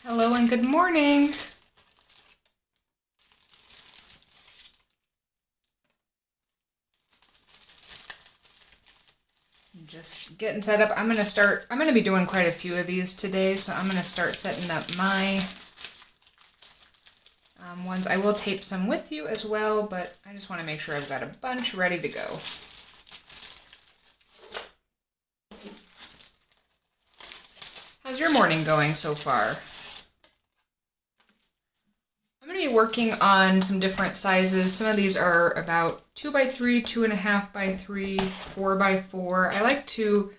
Hello and good morning. Just getting set up. I'm going to be doing quite a few of these today, so I'm going to start setting up my ones. I will tape some with you as well, but I just want to make sure I've got a bunch ready to go. How's your morning going so far? I'm going to be working on some different sizes. Some of these are about 2x3, 2.5x3, 4x4. I like to,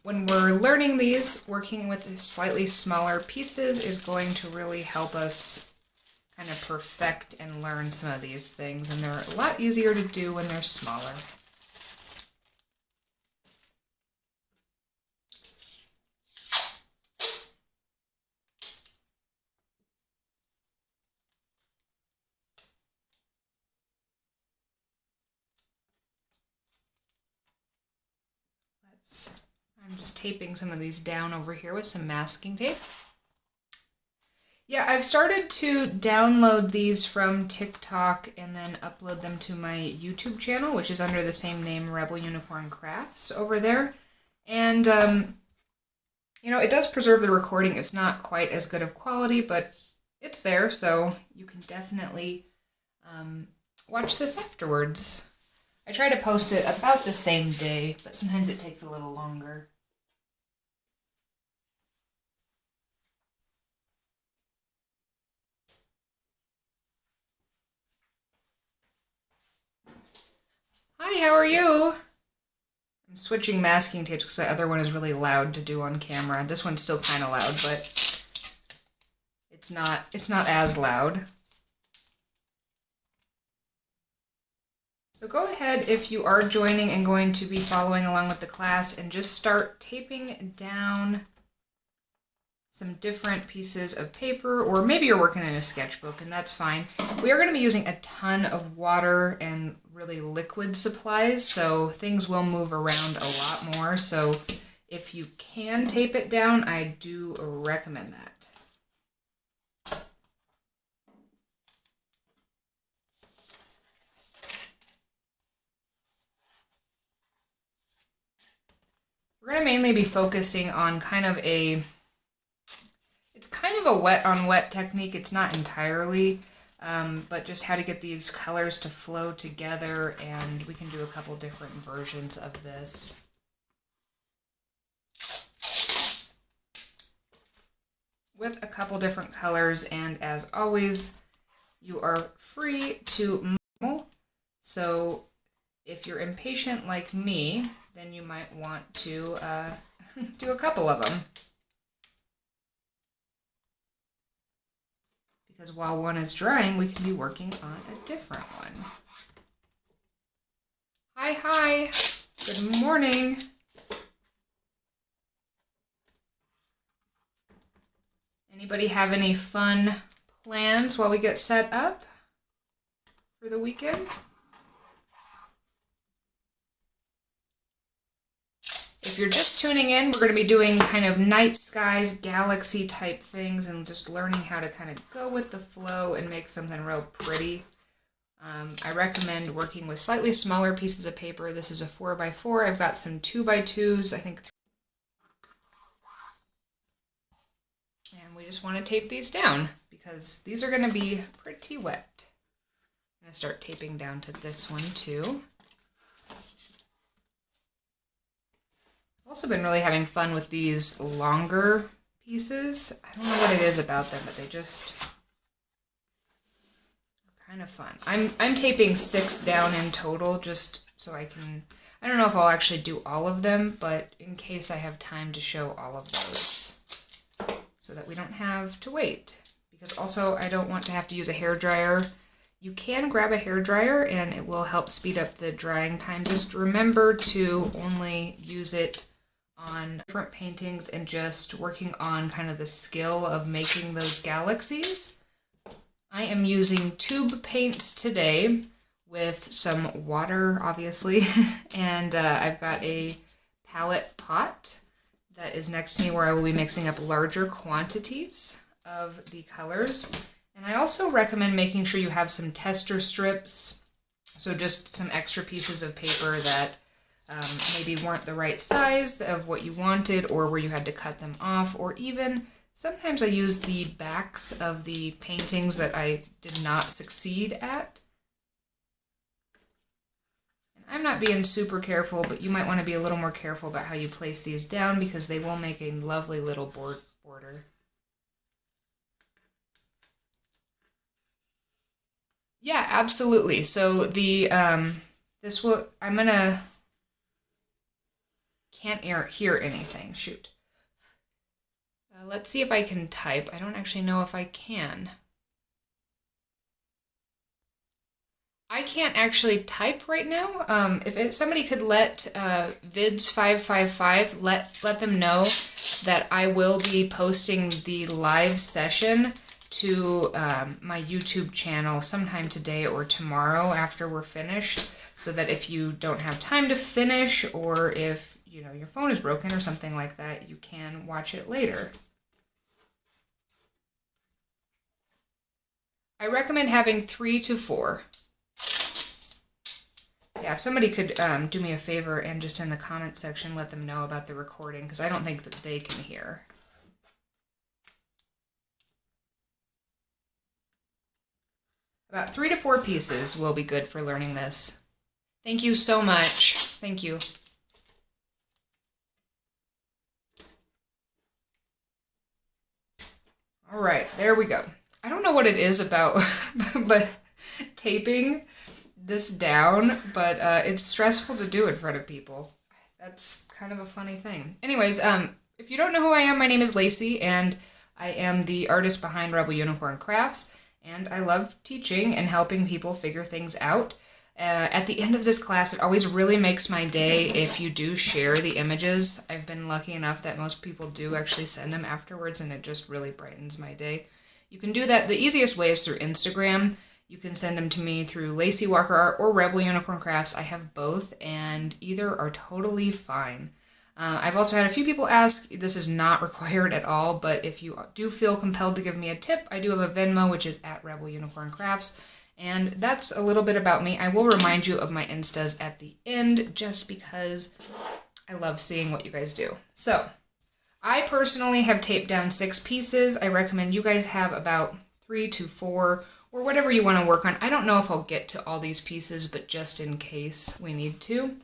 when we're learning these, working with slightly smaller pieces is going to really help us kind of perfect and learn some of these things, and they're a lot easier to do when they're smaller. I'm just taping some of these down over here with some masking tape. Yeah, I've started to download these from TikTok and then upload them to my YouTube channel, which is under the same name, Rebel Unicorn Crafts, over there. And, you know, it does preserve the recording. It's not quite as good of quality, but it's there, so you can definitely watch this afterwards. I try to post it about the same day, but sometimes it takes a little longer. Hi, how are you? I'm switching masking tapes because the other one is really loud to do on camera. This one's still kind of loud, but it's not as loud. So go ahead if you are joining and going to be following along with the class and just start taping down some different pieces of paper, or maybe you're working in a sketchbook and that's fine. We are going to be using a ton of water and really liquid supplies, so things will move around a lot more. So if you can tape it down, I do recommend that. We're going to mainly be focusing on kind of a wet on wet technique. It's not entirely, but just how to get these colors to flow together, and we can do a couple different versions of this. With a couple different colors, and as always, you are free to model. So if you're impatient like me, then you might want to do a couple of them. Because while one is drying, we can be working on a different one. Hi, good morning. Anybody have any fun plans while we get set up for the weekend? If you're just tuning in, we're going to be doing kind of night skies, galaxy type things, and just learning how to kind of go with the flow and make something real pretty. I recommend working with slightly smaller pieces of paper. This is a 4x4. I've got some 2x2s, I think. And we just want to tape these down because these are going to be pretty wet. I'm going to start taping down to this one too. I've also been really having fun with these longer pieces. I don't know what it is about them, but they just are kind of fun. I'm taping 6 down in total just so I don't know if I'll actually do all of them, but in case I have time to show all of those so that we don't have to wait. Because also I don't want to have to use a hairdryer. You can grab a hairdryer and it will help speed up the drying time. Just remember to only use it on different paintings and just working on kind of the skill of making those galaxies. I am using tube paints today with some water, obviously, and I've got a palette pot that is next to me where I will be mixing up larger quantities of the colors. And I also recommend making sure you have some tester strips, so just some extra pieces of paper that maybe weren't the right size of what you wanted, or where you had to cut them off, or even sometimes I use the backs of the paintings that I did not succeed at. And I'm not being super careful, but you might want to be a little more careful about how you place these down, because they will make a lovely little border. Yeah, absolutely. So the this will, can't hear anything. Shoot. Let's see if I can type. I don't actually know if I can. I can't actually type right now. If somebody could let vids555 let them know that I will be posting the live session to my YouTube channel sometime today or tomorrow after we're finished, so that if you don't have time to finish, or if your phone is broken or something like that, you can watch it later. I recommend having 3 to 4. Yeah, if somebody could do me a favor and just in the comment section let them know about the recording, because I don't think that they can hear. About 3 to 4 pieces will be good for learning this. Thank you so much. Thank you. All right, there we go. I don't know what it is about but taping this down, but it's stressful to do in front of people. That's kind of a funny thing. Anyways, if you don't know who I am, my name is Lacey, and I am the artist behind Rebel Unicorn Crafts, and I love teaching and helping people figure things out. At the end of this class, it always really makes my day if you do share the images. I've been lucky enough that most people do actually send them afterwards, and it just really brightens my day. You can do that. The easiest way is through Instagram. You can send them to me through Lacey Walker Art or Rebel Unicorn Crafts. I have both, and either are totally fine. I've also had a few people ask, this is not required at all, but if you do feel compelled to give me a tip, I do have a Venmo, which is at Rebel Unicorn Crafts. And that's a little bit about me. I will remind you of my Instas at the end, just because I love seeing what you guys do. So, I personally have taped down 6 pieces. I recommend you guys have about 3 to 4, or whatever you want to work on. I don't know if I'll get to all these pieces, but just in case we need to.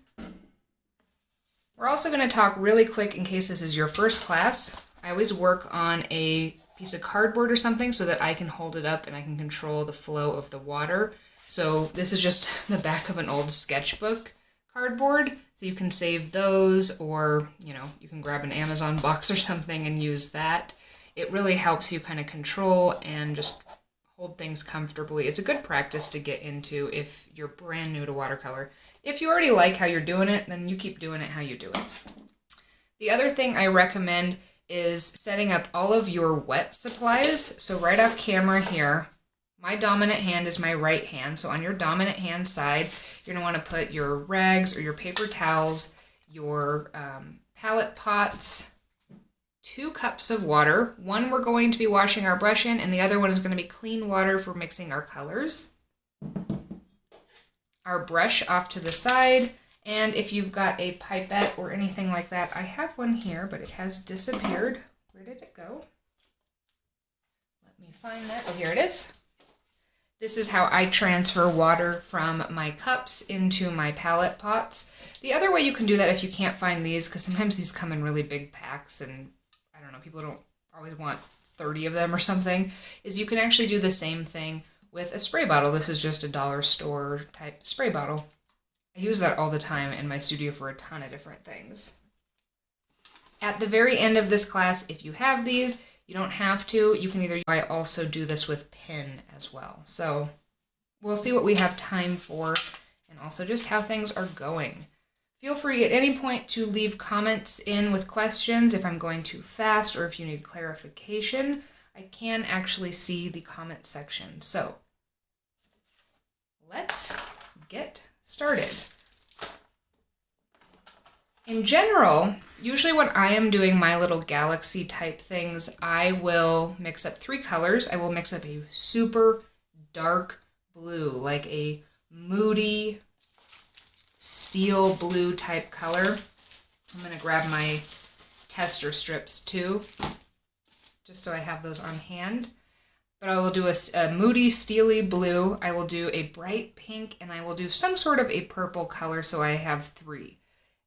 We're also going to talk really quick, in case this is your first class. I always work on a piece of cardboard or something so that I can hold it up and I can control the flow of the water. So this is just the back of an old sketchbook cardboard, so you can save those, or you can grab an Amazon box or something and use that. It really helps you kind of control and just hold things comfortably. It's a good practice to get into if you're brand new to watercolor. If you already like how you're doing it, then you keep doing it how you do it. The other thing I recommend is setting up all of your wet supplies. So right off camera here, my dominant hand is my right hand. So on your dominant hand side, you're going to want to put your rags or your paper towels, your palette pots, 2 cups of water. One we're going to be washing our brush in, and the other one is going to be clean water for mixing our colors. Our brush off to the side, and if you've got a pipette or anything like that, I have one here, but it has disappeared. Where did it go? Let me find that. Oh, here it is. This is how I transfer water from my cups into my palette pots. The other way you can do that, if you can't find these, because sometimes these come in really big packs, and I don't know, people don't always want 30 of them or something, is you can actually do the same thing with a spray bottle. This is just a dollar store type spray bottle. I use that all the time in my studio for a ton of different things. At the very end of this class, if you have these, you don't have to. You can either, I also do this with pen as well. So we'll see what we have time for, and also just how things are going. Feel free at any point to leave comments in with questions if I'm going too fast or if you need clarification. I can actually see the comment section. So let's get started. In general, usually when I am doing my little galaxy type things, I will mix up 3 colors. I will mix up a super dark blue, like a moody steel blue type color. I'm going to grab my tester strips too, just so I have those on hand. But I will do a moody, steely blue. I will do a bright pink, and I will do some sort of a purple color, so I have 3.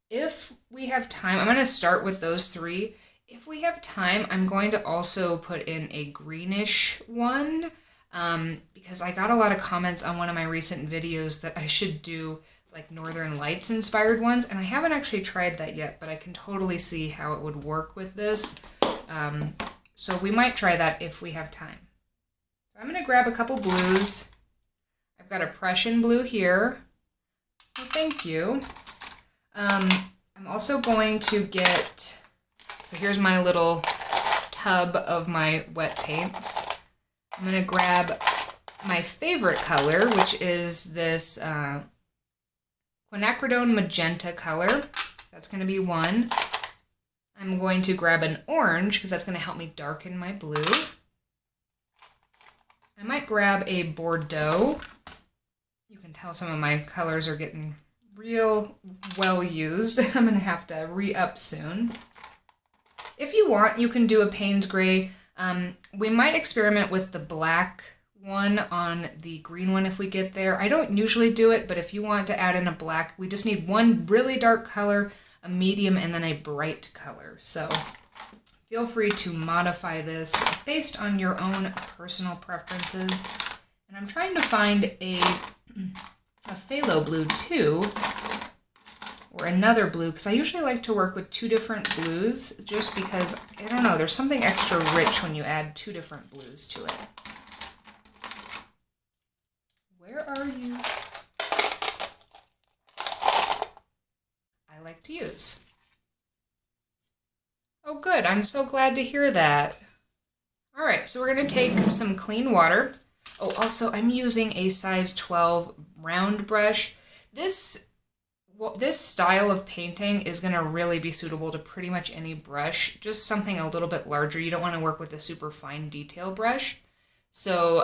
If we have time, I'm going to start with those 3. If we have time, I'm going to also put in a greenish one, because I got a lot of comments on one of my recent videos that I should do like Northern Lights inspired ones, and I haven't actually tried that yet, but I can totally see how it would work with this. So we might try that if we have time. So I'm going to grab a couple blues. I've got a Prussian blue here. Oh, thank you. I'm also going to get, so here's my little tub of my wet paints. I'm going to grab my favorite color, which is this quinacridone magenta color. That's going to be one. I'm going to grab an orange because that's going to help me darken my blue. I might grab a Bordeaux. You can tell some of my colors are getting real well used. I'm going to have to re-up soon. If you want, you can do a Payne's Gray. We might experiment with the black one on the green one if we get there. I don't usually do it, but if you want to add in a black, we just need one really dark color, a medium, and then a bright color. So feel free to modify this based on your own personal preferences. And I'm trying to find a phthalo blue too, or another blue, because I usually like to work with 2 different blues, just because, I don't know, there's something extra rich when you add 2 different blues to it. Where are you? I like to use. Oh good, I'm so glad to hear that. Alright, so we're going to take some clean water. Oh, also I'm using a size 12 round brush. This style of painting is going to really be suitable to pretty much any brush, just something a little bit larger. You don't want to work with a super fine detail brush. So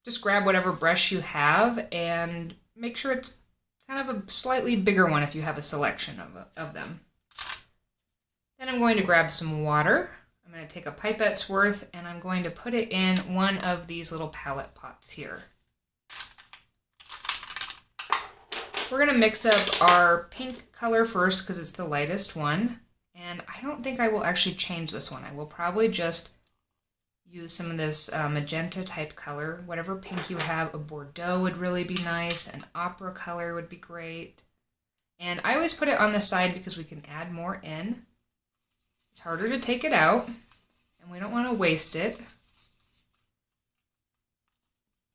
just grab whatever brush you have and make sure it's kind of a slightly bigger one if you have a selection of them. Then I'm going to grab some water. I'm going to take a pipette's worth and I'm going to put it in one of these little palette pots here. We're going to mix up our pink color first because it's the lightest one. And I don't think I will actually change this one. I will probably just use some of this magenta type color. Whatever pink you have, a Bordeaux would really be nice. An opera color would be great. And I always put it on the side because we can add more in. It's harder to take it out, and we don't want to waste it.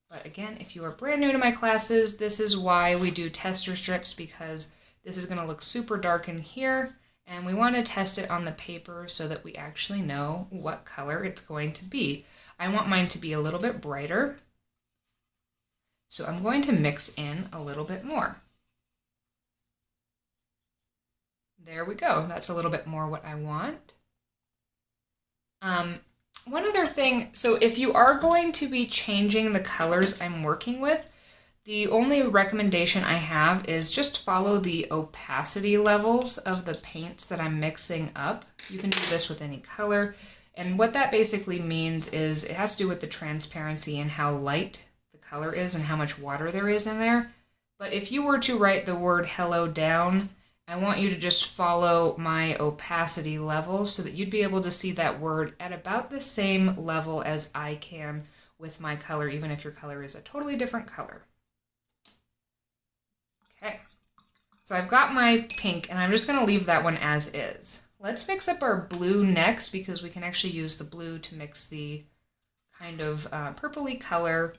But again, if you are brand new to my classes, this is why we do tester strips, because this is going to look super dark in here, and we want to test it on the paper so that we actually know what color it's going to be. I want mine to be a little bit brighter, so I'm going to mix in a little bit more. There we go. That's a little bit more what I want. One other thing, so if you are going to be changing the colors I'm working with, the only recommendation I have is just follow the opacity levels of the paints that I'm mixing up. You can do this with any color, and what that basically means is it has to do with the transparency and how light the color is and how much water there is in there. But if you were to write the word hello down, I want you to just follow my opacity levels so that you'd be able to see that word at about the same level as I can with my color, even if your color is a totally different color. Okay, so I've got my pink, and I'm just going to leave that one as is. Let's mix up our blue next, because we can actually use the blue to mix the kind of purpley color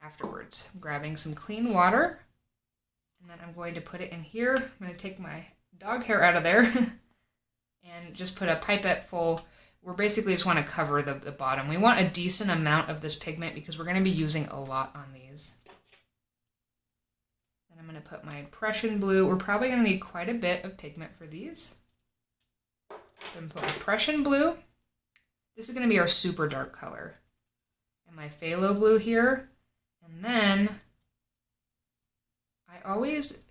afterwards. I'm grabbing some clean water. And then I'm going to put it in here. I'm going to take my dog hair out of there and just put a pipette full. We basically just want to cover the bottom. We want a decent amount of this pigment because we're going to be using a lot on these. Then I'm going going to put my Prussian blue. We're probably going to need quite a bit of pigment for these. I'm going to put my Prussian blue. This is going to be our super dark color. And my phthalo blue here. And then I always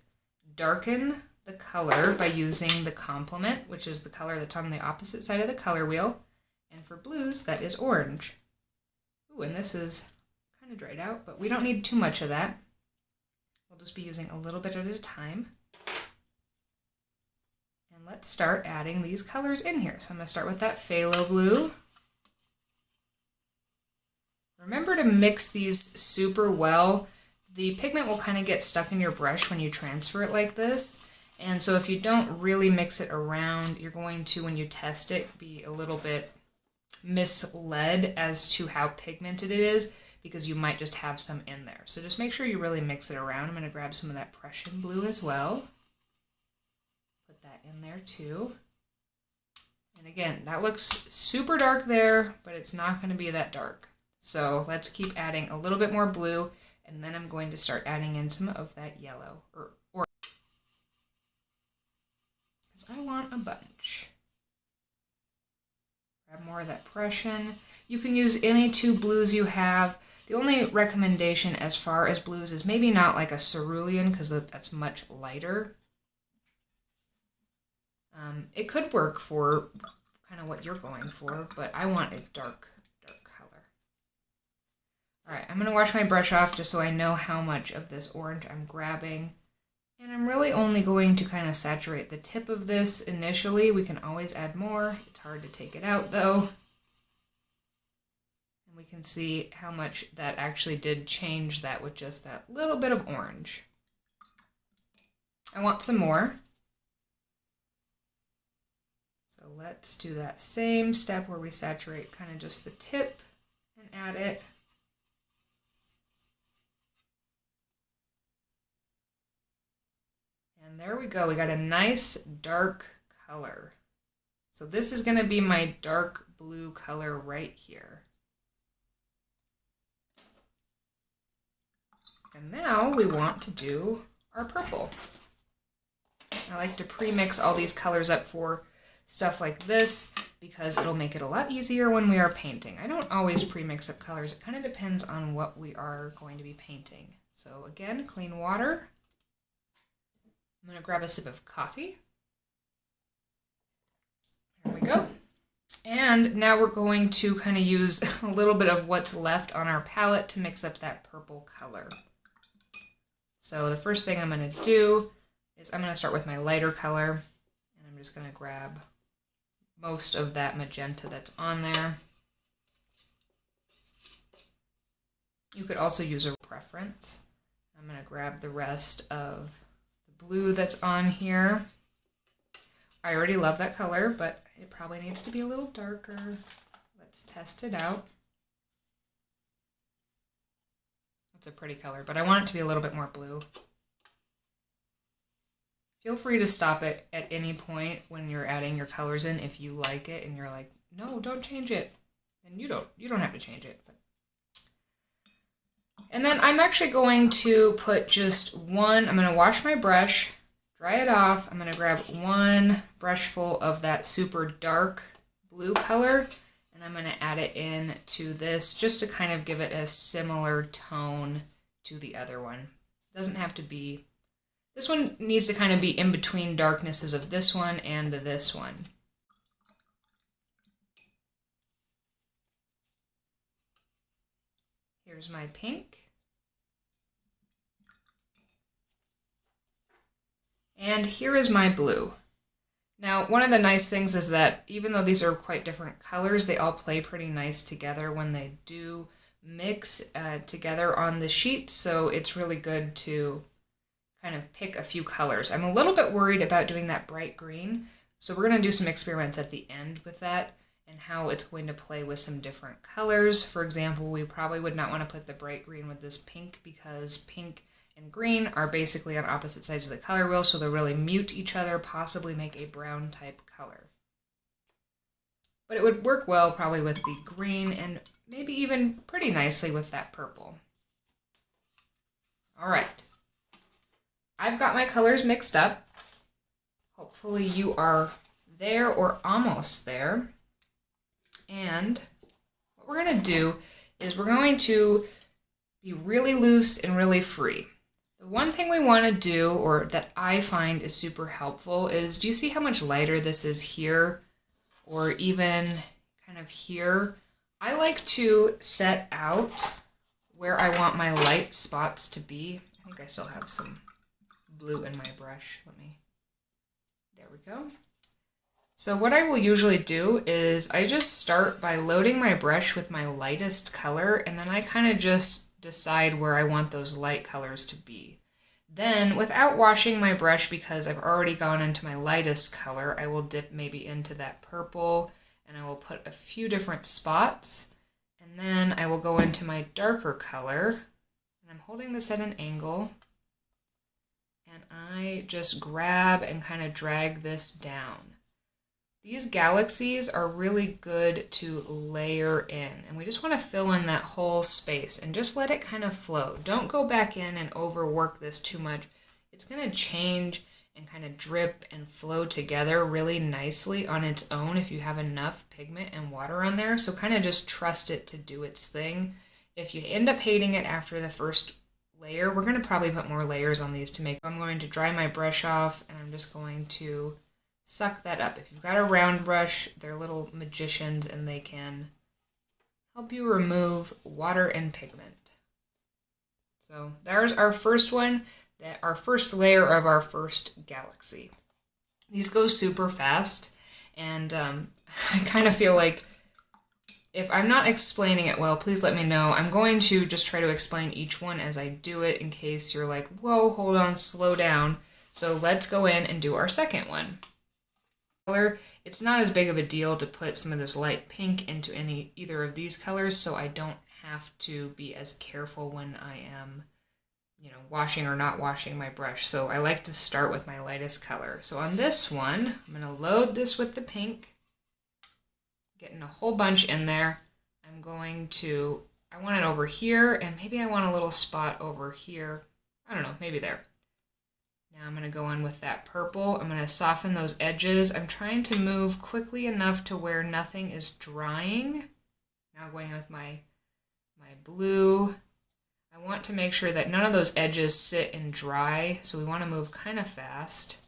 darken the color by using the complement, which is the color that's on the opposite side of the color wheel. And for blues, that is orange. Ooh, and this is kind of dried out, but we don't need too much of that. We'll just be using a little bit at a time. And let's start adding these colors in here. So I'm going to start with that phthalo blue. Remember to mix these super well. The pigment will kind of get stuck in your brush when you transfer it like this. And so if you don't really mix it around, you're going to, when you test it, be a little bit misled as to how pigmented it is, because you might just have some in there. So just make sure you really mix it around. I'm going to grab some of that Prussian blue as well. Put that in there too. And again, that looks super dark there, but it's not going to be that dark. So let's keep adding a little bit more blue, and then I'm going to start adding in some of that yellow, or because I want a bunch. Grab more of that Prussian. You can use any two blues you have. The only recommendation as far as blues is maybe not like a cerulean, because that's much lighter. It could work for kind of what you're going for, but I want a dark color. Alright, I'm going to wash my brush off just so I know how much of this orange I'm grabbing. And I'm really only going to kind of saturate the tip of this initially. We can always add more. It's hard to take it out though. And we can see how much that actually did change that with just that little bit of orange. I want some more. So let's do that same step where we saturate kind of just the tip and add it. And there we go. We got a nice dark color. So this is going to be my dark blue color right here. And now we want to do our purple. I like to pre-mix all these colors up for stuff like this because it'll make it a lot easier when we are painting. I don't always pre-mix up colors. It kind of depends on what we are going to be painting. So again, clean water. I'm going to grab a sip of coffee. There we go. And now we're going to kind of use a little bit of what's left on our palette to mix up that purple color. So the first thing I'm going to do is I'm going to start with my lighter color, and I'm just going to grab most of that magenta that's on there. You could also use a preference. I'm going to grab the rest of the blue that's on here. I already love that color, but it probably needs to be a little darker. Let's test it out. It's a pretty color, but I want it to be a little bit more blue. Feel free to stop it at any point when you're adding your colors in if you like it and you're like, no, don't change it. And you don't have to change it. But. And then I'm actually going to put just one, I'm going to wash my brush, dry it off. I'm going to grab one brush full of that super dark blue color, and I'm going to add it in to this just to kind of give it a similar tone to the other one. It doesn't have to be, this one needs to kind of be in between darknesses of this one and this one. Here's my pink. And here is my blue. Now, one of the nice things is that even though these are quite different colors, they all play pretty nice together when they do mix together on the sheet, so it's really good to kind of pick a few colors. I'm a little bit worried about doing that bright green, so we're going to do some experiments at the end with that and how it's going to play with some different colors. For example, we probably would not want to put the bright green with this pink because pink and green are basically on opposite sides of the color wheel, so they'll really mute each other, possibly make a brown type color. But it would work well probably with the green and maybe even pretty nicely with that purple. Alright. I've got my colors mixed up. Hopefully you are there or almost there. And what we're going to do is we're going to be really loose and really free. The one thing we want to do, or that I find is super helpful, is do you see how much lighter this is here, or even kind of here? I like to set out where I want my light spots to be. I think I still have some blue in my brush. There we go. So what I will usually do is I just start by loading my brush with my lightest color, and then I kind of just decide where I want those light colors to be. Then, without washing my brush, because I've already gone into my lightest color, I will dip maybe into that purple, and I will put a few different spots, and then I will go into my darker color, and I'm holding this at an angle, and I just grab and kind of drag this down. These galaxies are really good to layer in, and we just want to fill in that whole space and just let it kind of flow. Don't go back in and overwork this too much. It's going to change and kind of drip and flow together really nicely on its own if you have enough pigment and water on there. So kind of just trust it to do its thing. If you end up hating it after the first layer, we're going to probably put more layers on these to make. I'm going to dry my brush off, and I'm just going to suck that up. If you've got a round brush, they're little magicians and they can help you remove water and pigment. So there's our first one, our first layer of our first galaxy. These go super fast, and I kind of feel like if I'm not explaining it well, please let me know. I'm going to just try to explain each one as I do it in case you're like, whoa, hold on, slow down. So let's go in and do our second one. It's not as big of a deal to put some of this light pink into either of these colors, so I don't have to be as careful when I am, washing or not washing my brush. So I like to start with my lightest color. So on this one, I'm going to load this with the pink, getting a whole bunch in there. I want it over here, and maybe I want a little spot over here. I don't know, maybe there. Now I'm going to go in with that purple. I'm going to soften those edges. I'm trying to move quickly enough to where nothing is drying. Now going with my blue. I want to make sure that none of those edges sit and dry, so we want to move kind of fast.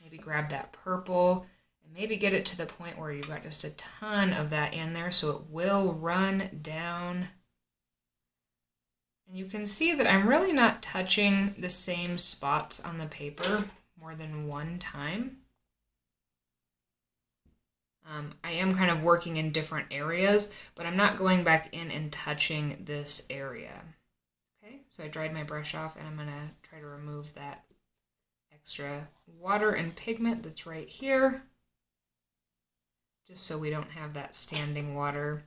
Maybe grab that purple and maybe get it to the point where you've got just a ton of that in there so it will run down. And you can see that I'm really not touching the same spots on the paper more than one time. I am kind of working in different areas, but I'm not going back in and touching this area. Okay, so I dried my brush off, and I'm going to try to remove that extra water and pigment that's right here, just so we don't have that standing water.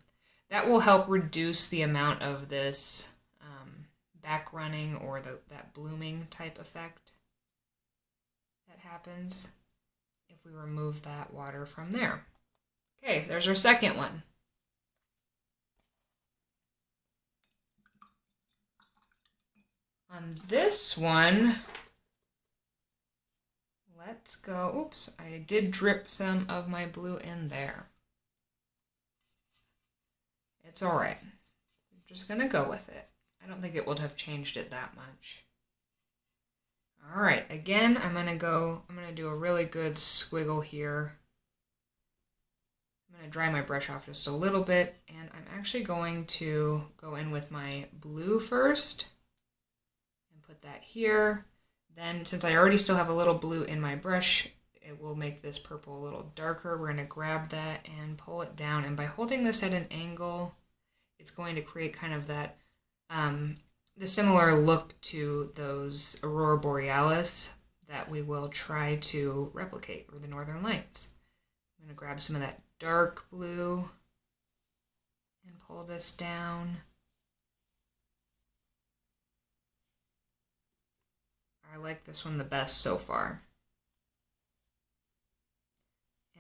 That will help reduce the amount of this back running or that blooming type effect that happens if we remove that water from there. Okay, there's our second one. On this one, let's go, oops, I did drip some of my blue in there. It's all right. I'm just going to go with it. I don't think it would have changed it that much. All right, again, I'm going to do a really good squiggle here. I'm going to dry my brush off just a little bit, and I'm actually going to go in with my blue first and put that here. Then, since I already still have a little blue in my brush, it will make this purple a little darker. We're going to grab that and pull it down, and by holding this at an angle, it's going to create kind of that the similar look to those aurora borealis that we will try to replicate, or the northern lights. I'm going to grab some of that dark blue and pull this down. I like this one the best so far.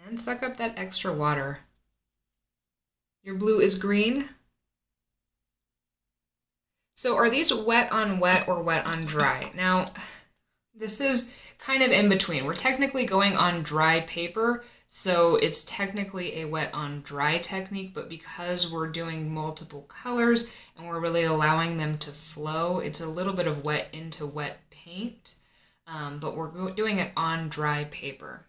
And suck up that extra water. Your blue is green. So are these wet on wet or wet on dry? Now, This is kind of in between. We're technically going on dry paper, so it's technically a wet on dry technique, but because we're doing multiple colors and we're really allowing them to flow, it's a little bit of wet into wet paint, but we're doing it on dry paper.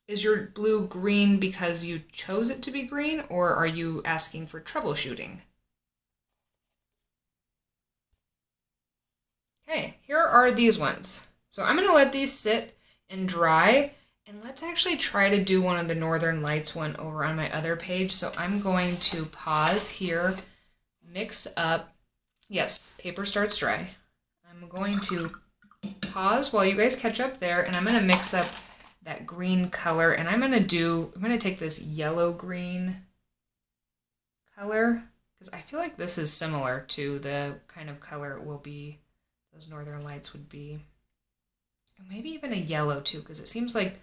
Is your blue green because you chose it to be green, or are you asking for troubleshooting? Okay, here are these ones. So I'm going to let these sit and dry, and let's actually try to do one of the Northern Lights one over on my other page. So I'm going to pause here, mix up. Yes, paper starts dry. I'm going to pause while you guys catch up there, and I'm going to mix up that green color, and I'm going to take this yellow green color, because I feel like this is similar to the kind of color it will be, those Northern Lights would be. Maybe even a yellow too, because it seems like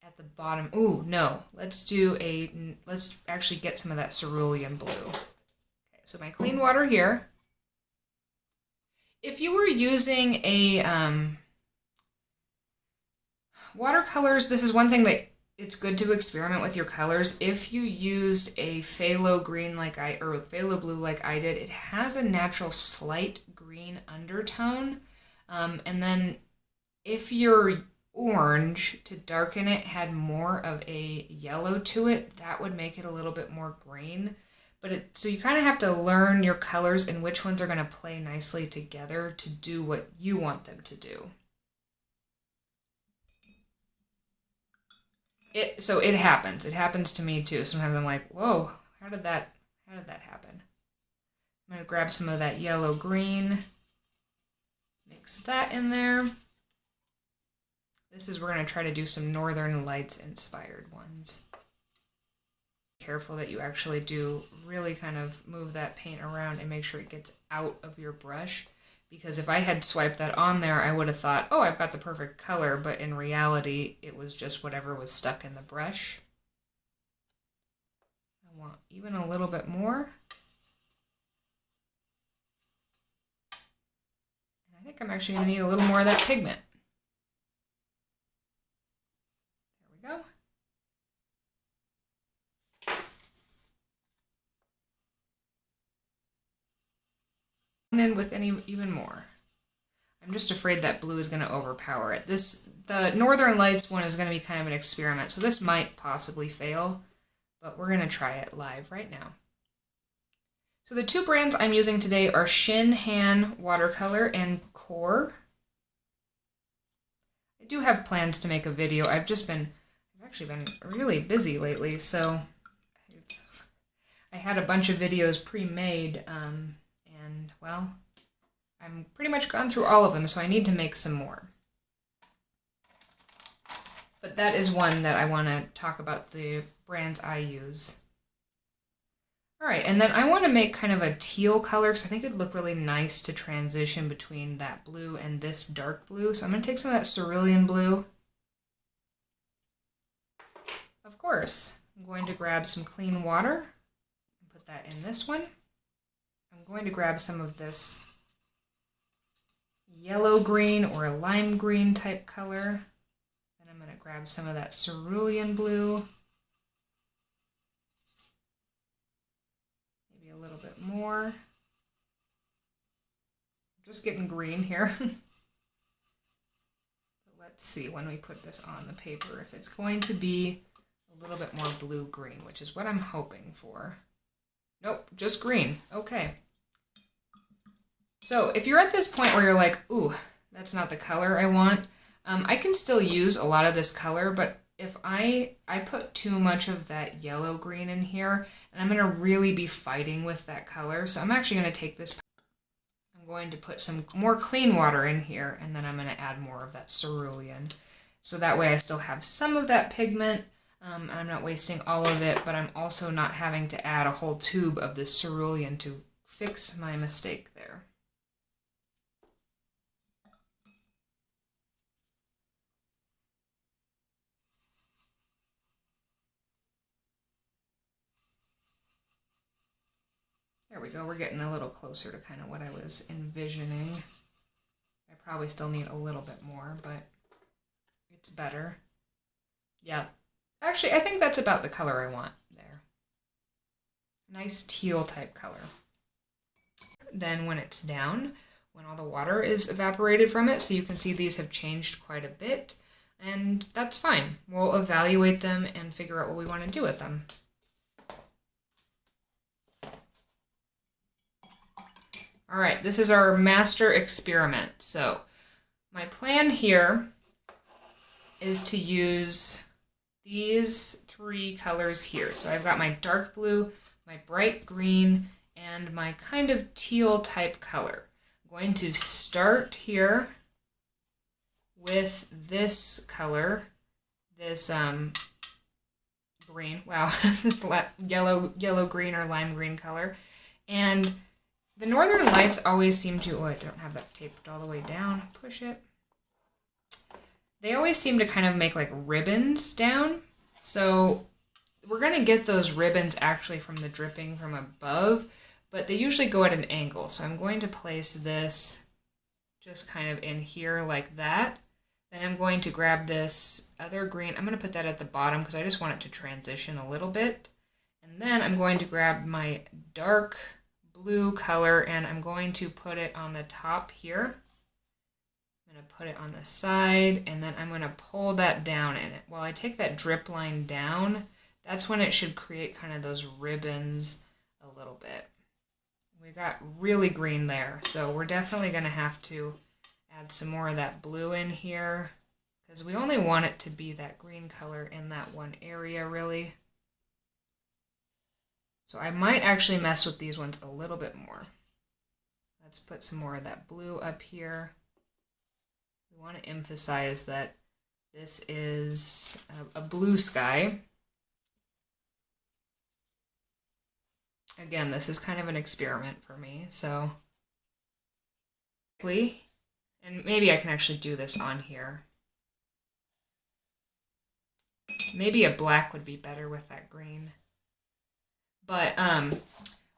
at the bottom, ooh, no, let's actually get some of that cerulean blue. Okay, so my clean water here. If you were using a watercolors, this is one thing that it's good to experiment with your colors. If you used a phthalo green or phthalo blue like I did, it has a natural slight green undertone. And then if your orange to darken it had more of a yellow to it, that would make it a little bit more green. So you kind of have to learn your colors and which ones are going to play nicely together to do what you want them to do. So it happens. It happens to me too. Sometimes I'm like, whoa, how did that happen? I'm going to grab some of that yellow green, mix that in there. We're going to try to do some Northern Lights inspired ones. Be careful that you actually do really kind of move that paint around and make sure it gets out of your brush. Because if I had swiped that on there, I would have thought, oh, I've got the perfect color, but in reality, it was just whatever was stuck in the brush. I want even a little bit more. And I think I'm actually going to need a little more of that pigment. There we go. In with even more. I'm just afraid that blue is going to overpower it. The Northern Lights one is going to be kind of an experiment, so this might possibly fail, but we're going to try it live right now. So the two brands I'm using today are Shin Han Watercolor and Core. I do have plans to make a video. I've actually been really busy lately, so I had a bunch of videos pre-made, and well, I'm pretty much gone through all of them, so I need to make some more. But that is one that I want to talk about, the brands I use. Alright, and then I want to make kind of a teal color, because I think it would look really nice to transition between that blue and this dark blue. So I'm going to take some of that cerulean blue. Of course, I'm going to grab some clean water and put that in this one. I'm going to grab some of this yellow green or a lime green type color. Then I'm going to grab some of that cerulean blue. Maybe a little bit more. Just getting green here. But let's see when we put this on the paper if it's going to be a little bit more blue-green, which is what I'm hoping for. Nope, just green. Okay. So if you're at this point where you're like, ooh, that's not the color I want, I can still use a lot of this color, but if I put too much of that yellow green in here, and I'm going to really be fighting with that color, so I'm actually going to take this, I'm going to put some more clean water in here, and then I'm going to add more of that cerulean. So that way I still have some of that pigment, I'm not wasting all of it, but I'm also not having to add a whole tube of this cerulean to fix my mistake there. There we go, we're getting a little closer to kind of what I was envisioning. I Probably still need a little bit more, but it's better. Yeah. Actually, I think that's about the color I want there. Nice teal type color. Then when it's down, when all the water is evaporated from it, so you can see these have changed quite a bit, and that's fine. We'll evaluate them and figure out what we want to do with them. All right, this is our master experiment. So my plan here is to use these three colors here. So I've got my dark blue, my bright green, and my kind of teal type color. I'm going to start here with this color, this green, wow, this yellow green or lime green color. And the northern lights always seem to, oh, I don't have that taped all the way down, push it. They always seem to kind of make like ribbons down. So we're going to get those ribbons actually from the dripping from above, but they usually go at an angle. So I'm going to place this just kind of in here like that. Then I'm going to grab this other green. I'm going to put that at the bottom because I just want it to transition a little bit. And then I'm going to grab my dark blue color and I'm going to put it on the top here. I'm going to put it on the side and then I'm going to pull that down in it. While I take that drip line down, that's when it should create kind of those ribbons a little bit. We got really green there, so we're definitely going to have to add some more of that blue in here because we only want it to be that green color in that one area really. So I might actually mess with these ones a little bit more. Let's put some more of that blue up here. We want to emphasize that this is a blue sky. Again, this is kind of an experiment for me, so and maybe I can actually do this on here. Maybe a black would be better with that green. But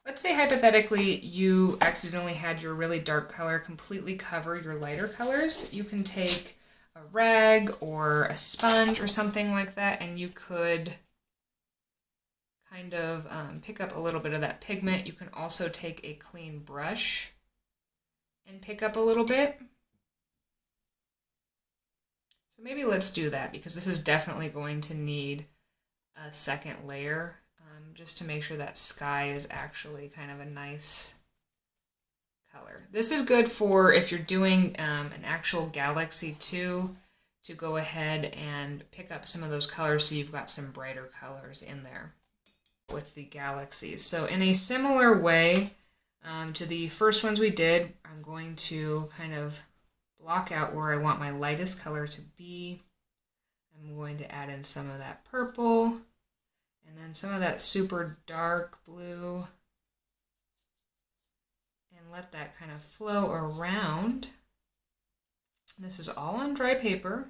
let's say hypothetically you accidentally had your really dark color completely cover your lighter colors. You can take a rag or a sponge or something like that and you could kind of pick up a little bit of that pigment. You can also take a clean brush and pick up a little bit. So maybe let's do that because this is definitely going to need a second layer just to make sure that sky is actually kind of a nice color. This is good for if you're doing an actual galaxy too, to go ahead and pick up some of those colors so you've got some brighter colors in there with the galaxies. So in a similar way to the first ones we did, I'm going to kind of block out where I want my lightest color to be. I'm going to add in some of that purple and then some of that super dark blue and let that kind of flow around. This is all on dry paper.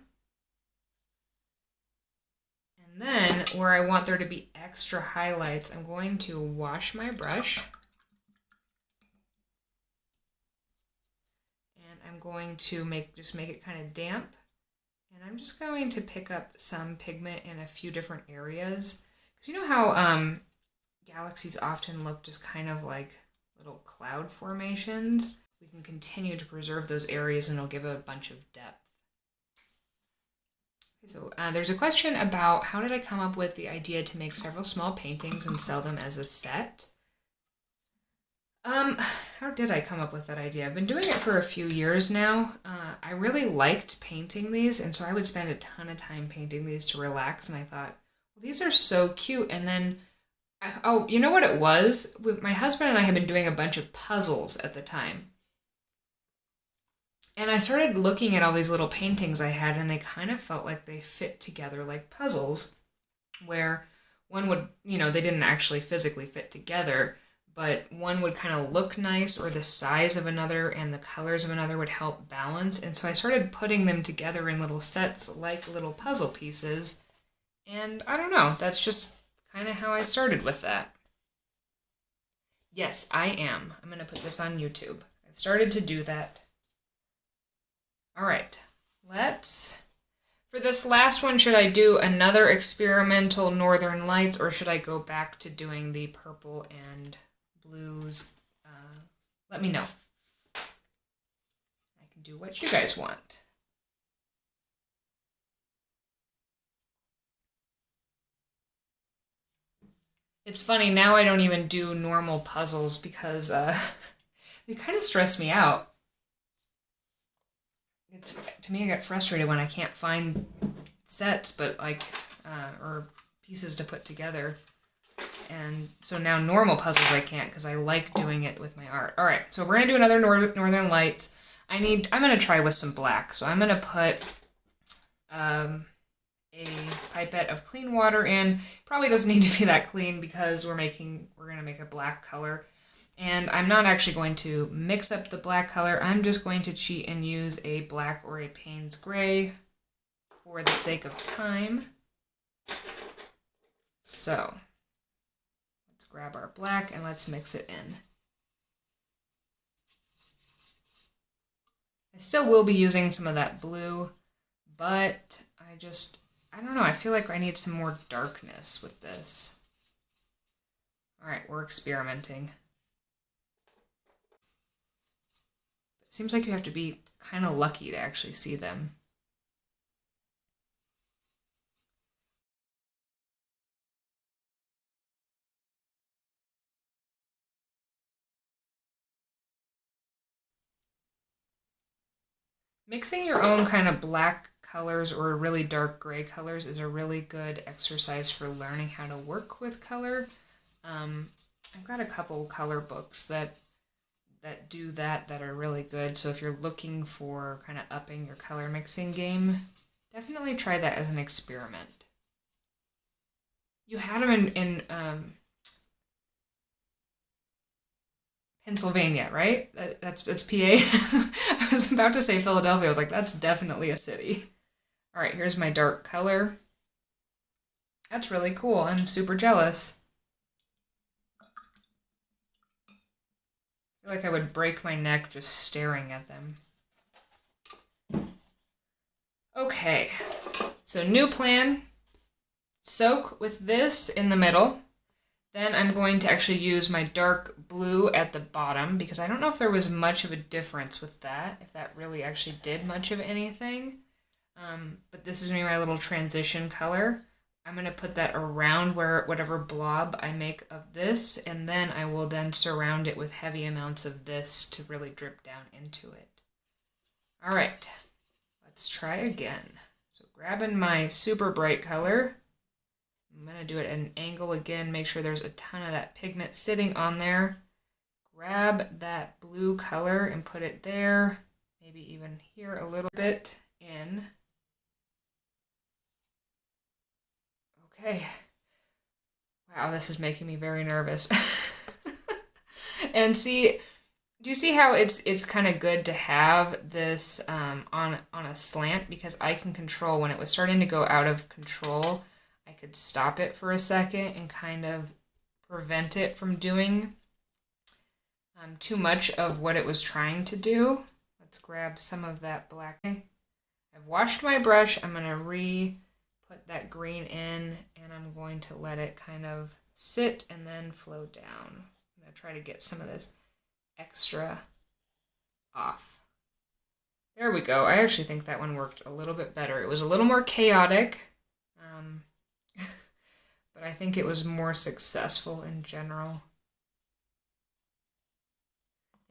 And then where I want there to be extra highlights, I'm going to wash my brush. And I'm going to just make it kind of damp. And I'm just going to pick up some pigment in a few different areas. Because you know how galaxies often look just kind of like little cloud formations? We can continue to preserve those areas and it'll give it a bunch of depth. So there's a question about how did I come up with the idea to make several small paintings and sell them as a set? How did I come up with that idea? I've been doing it for a few years now. I really liked painting these, and so I would spend a ton of time painting these to relax, and I thought, well, these are so cute. And then, oh, you know what it was? My husband and I had been doing a bunch of puzzles at the time. And I started looking at all these little paintings I had, and they kind of felt like they fit together like puzzles, where one would, they didn't actually physically fit together, but one would kind of look nice, or the size of another and the colors of another would help balance. And so I started putting them together in little sets like little puzzle pieces. And I don't know, that's just kind of how I started with that. Yes, I am. I'm going to put this on YouTube. I've started to do that. All right, for this last one, should I do another experimental Northern Lights, or should I go back to doing the purple and blues? Let me know. I can do what you guys want. It's funny, now I don't even do normal puzzles because they kind of stress me out. To me, I get frustrated when I can't find sets, but or pieces to put together. And so now normal puzzles I can't because I like doing it with my art. All right, so we're gonna do another Northern Lights. I'm gonna try with some black. So I'm gonna put a pipette of clean water in. Probably doesn't need to be that clean because we're gonna make a black color. And I'm not actually going to mix up the black color. I'm just going to cheat and use a black or a Payne's gray for the sake of time. So let's grab our black and let's mix it in. I still will be using some of that blue, but I don't know, I feel like I need some more darkness with this. All right, we're experimenting. It seems like you have to be kind of lucky to actually see them. Mixing your own kind of black colors or really dark gray colors is a really good exercise for learning how to work with color. I've got a couple color books that do that are really good. So if you're looking for kind of upping your color mixing game, definitely try that as an experiment. You had them in Pennsylvania, right? That's PA. I was about to say Philadelphia. I was like, that's definitely a city. All right, here's my dark color. That's really cool. I'm super jealous. I feel like I would break my neck just staring at them. Okay, so new plan. Soak with this in the middle. Then I'm going to actually use my dark blue at the bottom because I don't know if there was much of a difference with that, if that really actually did much of anything. But this is going to be my little transition color. I'm going to put that around whatever blob I make of this, and then I will then surround it with heavy amounts of this to really drip down into it. All right, let's try again. So grabbing my super bright color, I'm going to do it at an angle again, make sure there's a ton of that pigment sitting on there. Grab that blue color and put it there, maybe even here a little bit in. Okay. Wow, this is making me very nervous. And see, do you see how it's kind of good to have this on a slant, because I can control when it was starting to go out of control. I could stop it for a second and kind of prevent it from doing too much of what it was trying to do. Let's grab some of that black. I've washed my brush. I'm going to put that green in, and I'm going to let it kind of sit and then flow down. I'm going to try to get some of this extra off. There we go. I actually think that one worked a little bit better. It was a little more chaotic, but I think it was more successful in general.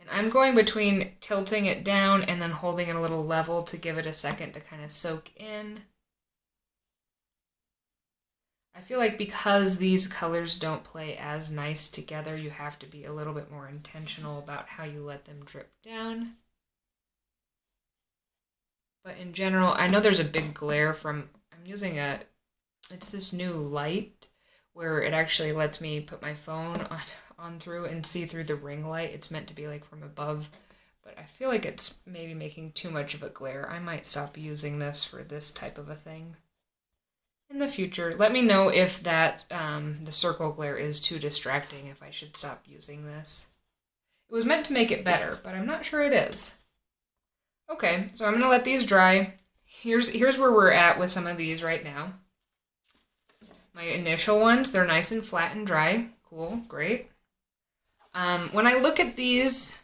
And I'm going between tilting it down and then holding it a little level to give it a second to kind of soak in. I feel like because these colors don't play as nice together, you have to be a little bit more intentional about how you let them drip down. But in general, I know there's a big glare from, I'm using it's this new light where it actually lets me put my phone on through and see through the ring light. It's meant to be like from above, but I feel like it's maybe making too much of a glare. I might stop using this for this type of a thing in the future. Let me know if that the circle glare is too distracting, if I should stop using this. It was meant to make it better, but I'm not sure it is. Okay, so I'm going to let these dry. Here's where we're at with some of these right now. My initial ones, they're nice and flat and dry. Cool, great. When I look at these,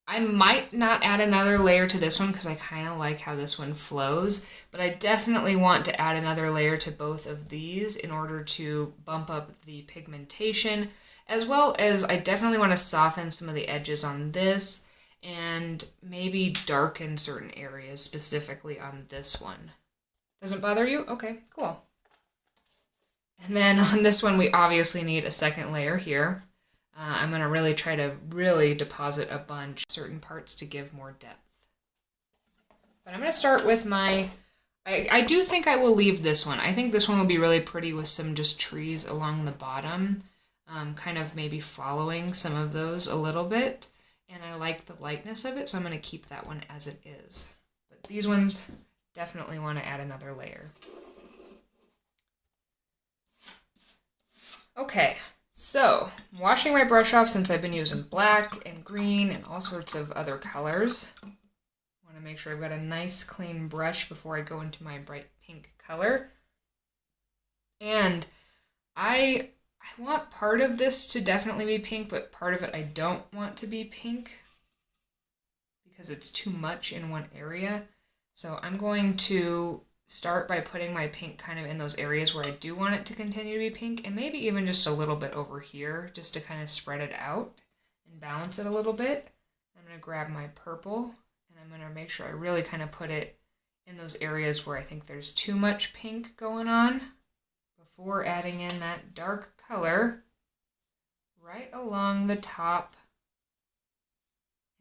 I might not add another layer to this one because I kind of like how this one flows, but I definitely want to add another layer to both of these in order to bump up the pigmentation, as well as I definitely want to soften some of the edges on this and maybe darken certain areas specifically on this one. Doesn't bother you? Okay, cool. And then on this one, we obviously need a second layer here. I'm going to really try to deposit a bunch certain parts to give more depth. But I'm going to start with my, I do think I will leave this one. I think this one will be really pretty with some just trees along the bottom, kind of maybe following some of those a little bit. And I like the lightness of it, so I'm going to keep that one as it is. But these ones definitely want to add another layer. Okay. So, I'm washing my brush off since I've been using black and green and all sorts of other colors. I want to make sure I've got a nice clean brush before I go into my bright pink color. And I want part of this to definitely be pink, but part of it I don't want to be pink because it's too much in one area. So I'm going to start by putting my pink kind of in those areas where I do want it to continue to be pink, and maybe even just a little bit over here just to kind of spread it out and balance it a little bit. I'm going to grab my purple and I'm going to make sure I really kind of put it in those areas where I think there's too much pink going on before adding in that dark color right along the top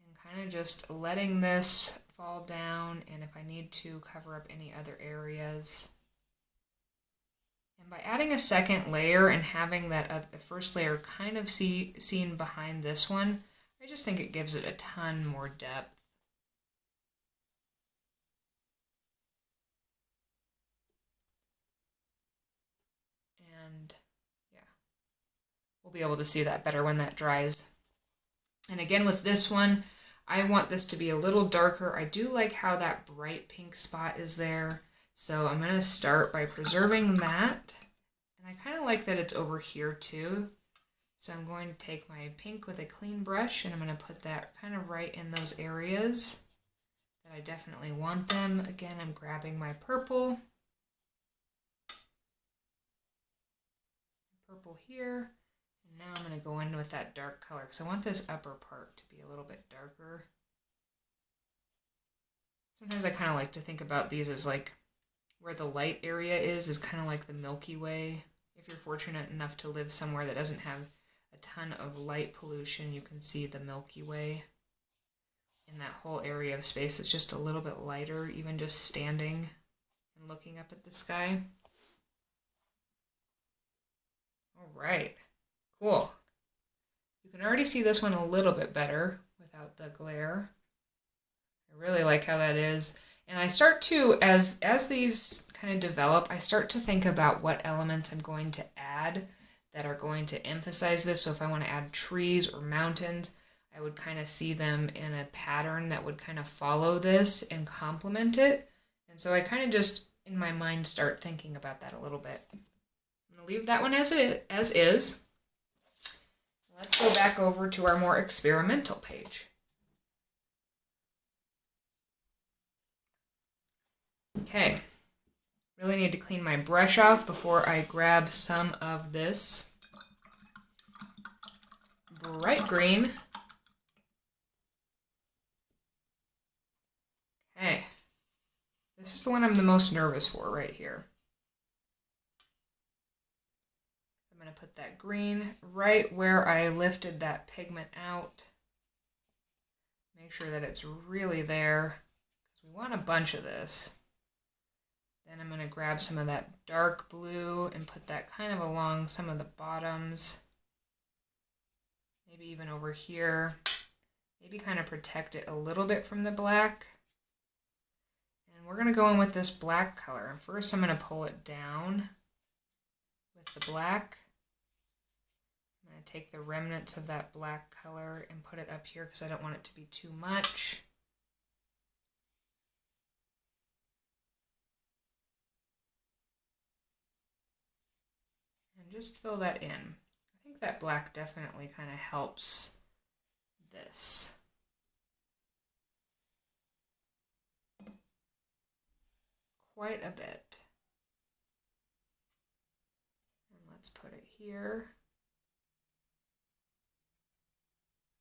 and kind of just letting this fall down, and if I need to, cover up any other areas. And by adding a second layer and having that the first layer kind of seen behind this one, I just think it gives it a ton more depth. And yeah, we'll be able to see that better when that dries. And again with this one, I want this to be a little darker. I do like how that bright pink spot is there. So I'm going to start by preserving that. And I kind of like that it's over here too. So I'm going to take my pink with a clean brush and I'm going to put that kind of right in those areas that I definitely want them. Again, I'm grabbing my purple. Purple here. And now I'm going to go in with that dark color because I want this upper part to be a little bit darker. Sometimes I kind of like to think about these as like where the light area is kind of like the Milky Way. If you're fortunate enough to live somewhere that doesn't have a ton of light pollution, you can see the Milky Way in that whole area of space. It's just a little bit lighter, even just standing and looking up at the sky. All right, cool. You can already see this one a little bit better without the glare. I really like how that is. And I start to, as these kind of develop, I start to think about what elements I'm going to add that are going to emphasize this. So if I want to add trees or mountains, I would kind of see them in a pattern that would kind of follow this and complement it. And so I kind of just, in my mind, start thinking about that a little bit. I'm going to leave that one as is. Let's go back over to our more experimental page. Okay, really need to clean my brush off before I grab some of this bright green. Okay, this is the one I'm the most nervous for right here. I'm going to put that green right where I lifted that pigment out. Make sure that it's really there, because we want a bunch of this. Then I'm going to grab some of that dark blue and put that kind of along some of the bottoms. Maybe even over here. Maybe kind of protect it a little bit from the black. And we're going to go in with this black color. First I'm going to pull it down with the black. I'm going to take the remnants of that black color and put it up here because I don't want it to be too much. just fill that in. I think that black definitely kind of helps this. Quite a bit. And let's put it here.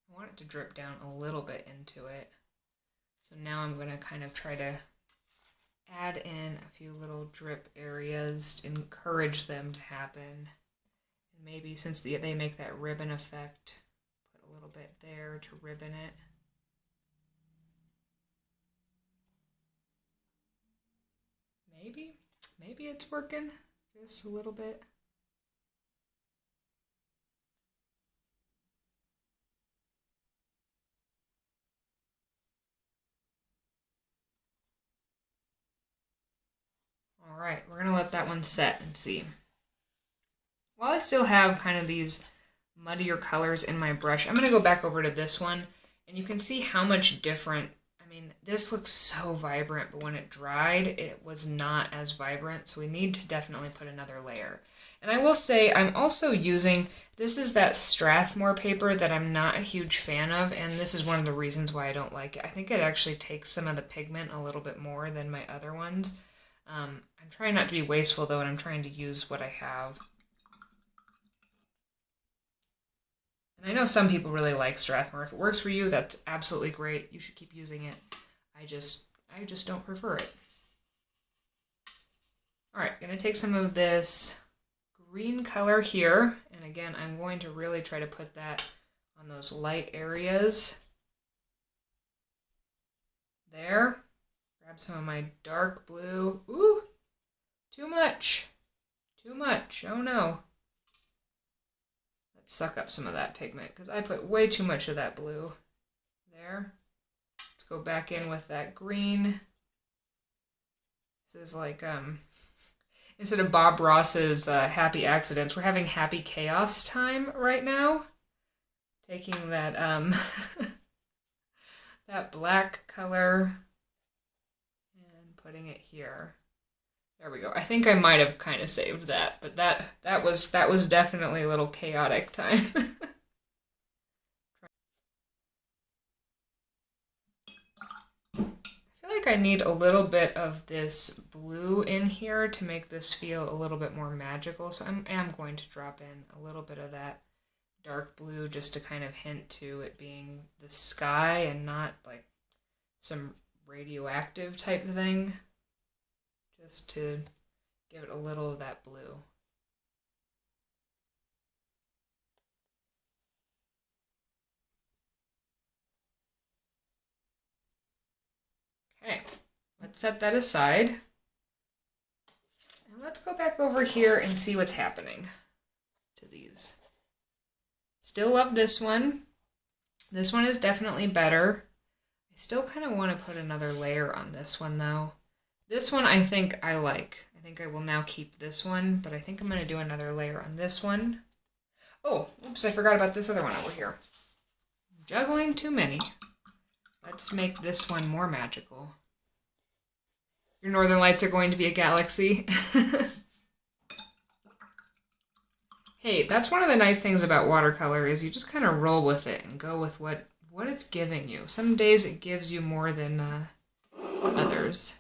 I want it to drip down a little bit into it. So now I'm going to kind of try to add in a few little drip areas to encourage them to happen. And maybe since they make that ribbon effect, put a little bit there to ribbon it. Maybe it's working just a little bit. All right, we're going to let that one set and see. While I still have kind of these muddier colors in my brush, I'm going to go back over to this one, and you can see how much different. I mean, this looks so vibrant, but when it dried, it was not as vibrant, so we need to definitely put another layer. And I will say I'm also using, this is that Strathmore paper that I'm not a huge fan of, and this is one of the reasons why I don't like it. I think it actually takes some of the pigment a little bit more than my other ones. I'm trying not to be wasteful, though, and I'm trying to use what I have. And I know some people really like Strathmore. If it works for you, that's absolutely great. You should keep using it. I just don't prefer it. All right, going to take some of this green color here, and again, I'm going to really try to put that on those light areas. There. Grab some of my dark blue. Ooh, too much. Too much. Oh no. Let's suck up some of that pigment because I put way too much of that blue. There. Let's go back in with that green. This is like, instead of Bob Ross's Happy Accidents, we're having Happy Chaos time right now. Taking that, that black color and putting it here. There we go. I think I might have kind of saved that, but that was definitely a little chaotic time. I feel like I need a little bit of this blue in here to make this feel a little bit more magical, so I am going to drop in a little bit of that dark blue just to kind of hint to it being the sky and not like some radioactive type thing, just to give it a little of that blue. Okay, let's set that aside. And let's go back over here and see what's happening to these. Still love this one. This one is definitely better. I still kind of want to put another layer on this one though. This one I think I like. I think I will now keep this one, but I think I'm going to do another layer on this one. Oh, oops, I forgot about this other one over here. I'm juggling too many. Let's make this one more magical. Your northern lights are going to be a galaxy. Hey, that's one of the nice things about watercolor is you just kind of roll with it and go with what it's giving you. Some days it gives you more than others.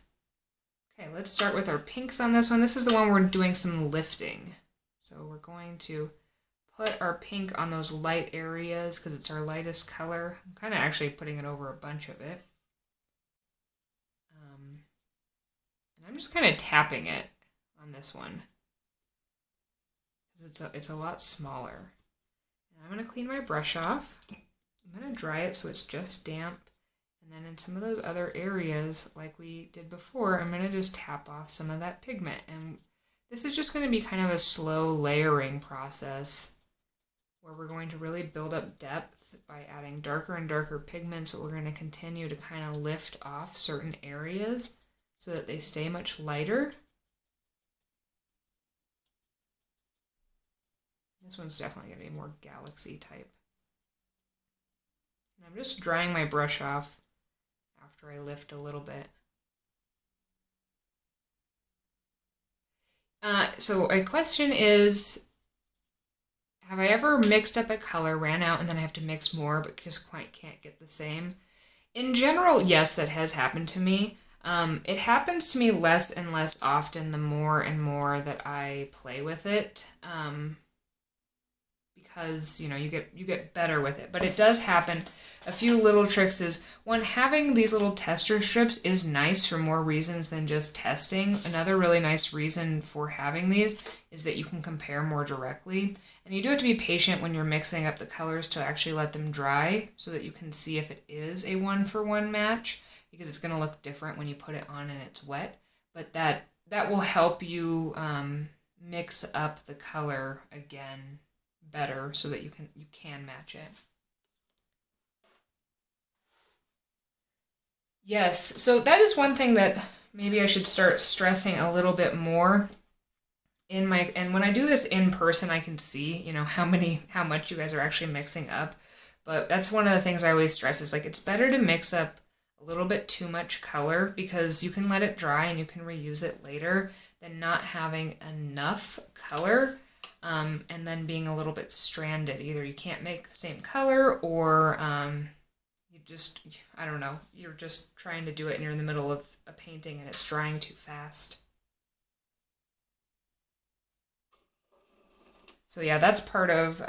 Okay, let's start with our pinks on this one. This is the one we're doing some lifting. So we're going to put our pink on those light areas because it's our lightest color. I'm kind of actually putting it over a bunch of it. And I'm just kind of tapping it on this one because it's a lot smaller. And I'm going to clean my brush off. I'm going to dry it so it's just damp. And then in some of those other areas, like we did before, I'm going to just tap off some of that pigment. And this is just going to be kind of a slow layering process where we're going to really build up depth by adding darker and darker pigments, but we're going to continue to kind of lift off certain areas so that they stay much lighter. This one's definitely going to be more galaxy type. And I'm just drying my brush off after I lift a little bit. So a question is, have I ever mixed up a color, ran out, and then I have to mix more, but just quite can't get the same? In general, yes, that has happened to me. It happens to me less and less often the more and more that I play with it, because you get better with it. But it does happen. A few little tricks is one, having these little tester strips is nice for more reasons than just testing. Another really nice reason for having these is that you can compare more directly. And you do have to be patient when you're mixing up the colors to actually let them dry so that you can see if it is a one-for-one match, because it's going to look different when you put it on and it's wet. But that will help you mix up the color again better so that you can match it. Yes, so that is one thing that maybe I should start stressing a little bit more and when I do this in person, I can see, how much you guys are actually mixing up. But that's one of the things I always stress is like it's better to mix up a little bit too much color because you can let it dry and you can reuse it later than not having enough color and then being a little bit stranded. Either you can't make the same color or I don't know, you're just trying to do it and you're in the middle of a painting and it's drying too fast. So yeah, that's part of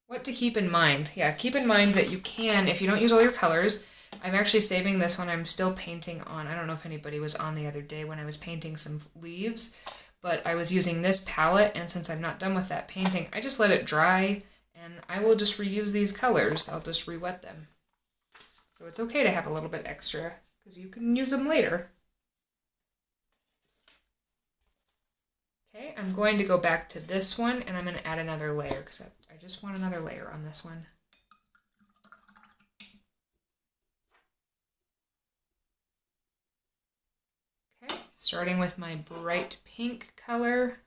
what to keep in mind. Yeah, keep in mind that you can, if you don't use all your colors, I'm actually saving this one. I'm still painting on, I don't know if anybody was on the other day when I was painting some leaves, but I was using this palette, and since I'm not done with that painting, I just let it dry, and I will just reuse these colors. I'll just re-wet them. So it's okay to have a little bit extra, because you can use them later. Okay, I'm going to go back to this one, and I'm going to add another layer, because I just want another layer on this one. Okay, starting with my bright pink color.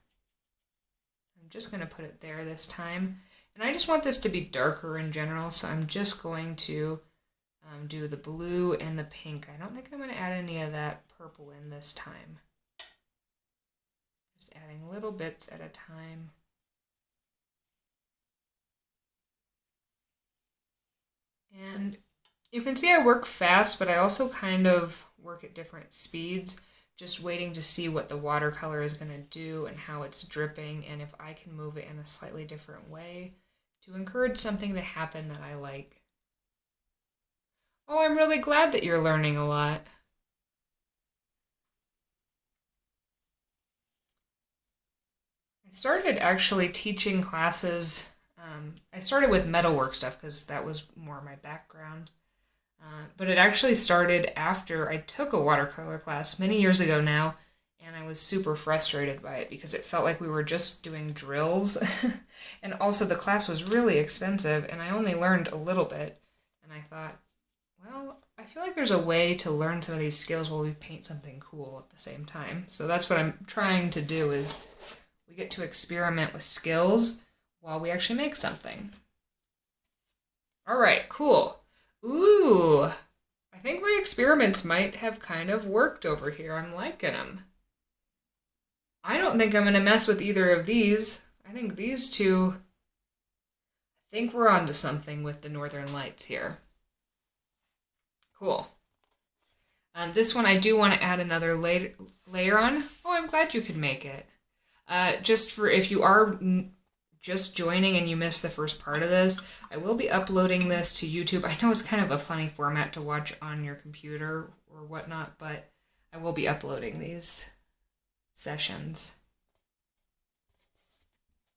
I'm just going to put it there this time. And I just want this to be darker in general, so I'm just going to do the blue and the pink. I don't think I'm going to add any of that purple in this time. Just adding little bits at a time. And you can see I work fast, but I also kind of work at different speeds, just waiting to see what the watercolor is going to do and how it's dripping, and if I can move it in a slightly different way to encourage something to happen that I like. Oh, I'm really glad that you're learning a lot. I started actually teaching classes. I started with metalwork stuff because that was more my background. But it actually started after I took a watercolor class many years ago now, and I was super frustrated by it because it felt like we were just doing drills. And also the class was really expensive, and I only learned a little bit. And I thought, well, I feel like there's a way to learn some of these skills while we paint something cool at the same time. So that's what I'm trying to do is we get to experiment with skills while we actually make something. All right, cool. Ooh, I think my experiments might have kind of worked over here. I'm liking them. I don't think I'm going to mess with either of these. I think these two, I think we're onto something with the Northern Lights here. Cool. This one I do want to add another layer on. Oh, I'm glad you could make it. Just for if you are just joining and you missed the first part of this, I will be uploading this to YouTube. I know it's kind of a funny format to watch on your computer or whatnot, but I will be uploading these sessions.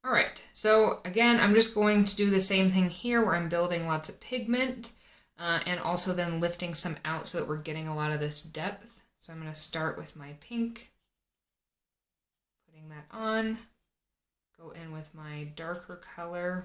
All right, so again, I'm just going to do the same thing here where I'm building lots of pigment and also then lifting some out so that we're getting a lot of this depth. So I'm going to start with my pink, putting that on. Go in with my darker color.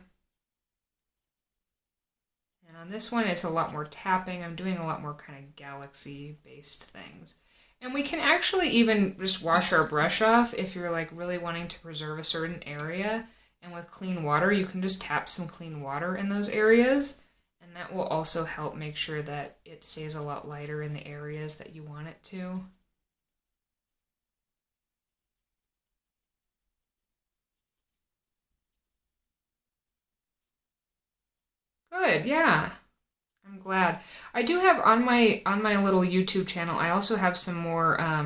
And on this one, it's a lot more tapping. I'm doing a lot more kind of galaxy-based things. And we can actually even just wash our brush off if you're like really wanting to preserve a certain area. And with clean water, you can just tap some clean water in those areas. And that will also help make sure that it stays a lot lighter in the areas that you want it to. Good, yeah. I'm glad. I do have on my little YouTube channel, I also have some more I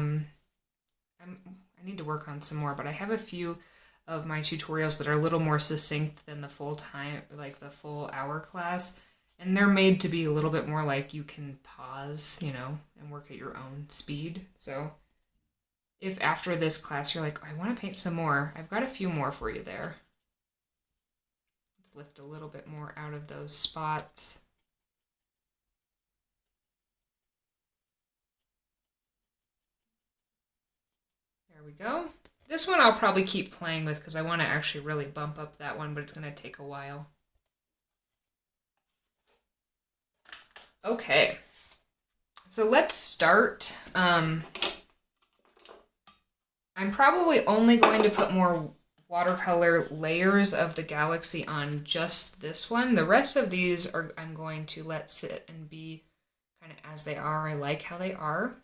need to work on some more, but I have a few of my tutorials that are a little more succinct than the full time, like the full hour class. And they're made to be a little bit more like you can pause, you know, and work at your own speed. So if after this class you're like, oh, I want to paint some more, I've got a few more for you there. Let's lift a little bit more out of those spots. There we go. This one I'll probably keep playing with because I want to actually really bump up that one, but it's going to take a while. Okay, so let's start. I'm probably only going to put more watercolor layers of the galaxy on just this one. The rest of these are I'm going to let sit and be kind of as they are. I like how they are.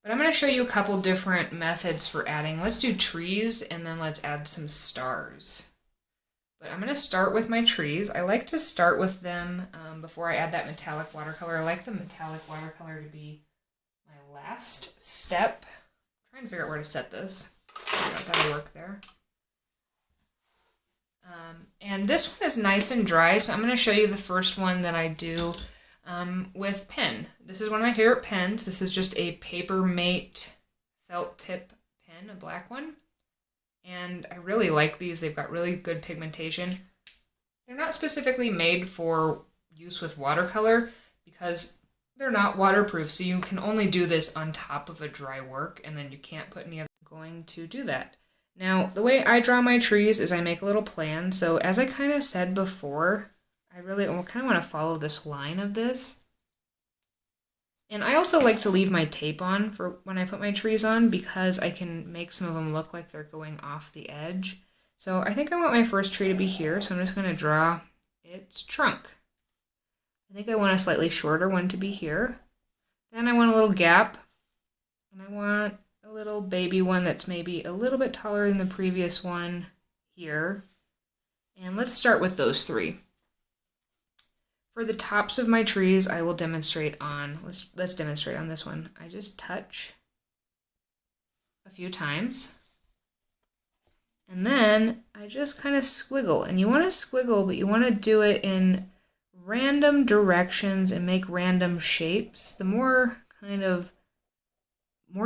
But I'm going to show you a couple different methods for adding. Let's do trees and then let's add some stars. But I'm going to start with my trees. I like to start with them before I add that metallic watercolor. I like the metallic watercolor to be my last step. I'm trying to figure out where to set this. That'll work there. And this one is nice and dry, so I'm going to show you the first one that I do with pen. This is one of my favorite pens. This is just a Paper Mate felt tip pen, a black one. And I really like these. They've got really good pigmentation. They're not specifically made for use with watercolor because they're not waterproof, so you can only do this on top of a dry work, and then you can't put any other. I'm going to do that. Now, the way I draw my trees is I make a little plan. So as I kind of said before, I really kind of want to follow this line of this. And I also like to leave my tape on for when I put my trees on because I can make some of them look like they're going off the edge. So I think I want my first tree to be here, so I'm just going to draw its trunk. I think I want a slightly shorter one to be here. Then I want a little gap, and I want a little baby one that's maybe a little bit taller than the previous one here. And let's start with those three. For the tops of my trees, I will demonstrate on, let's demonstrate on this one. I just touch a few times, and then I just kind of squiggle. And you want to squiggle, but you want to do it in random directions and make random shapes. The more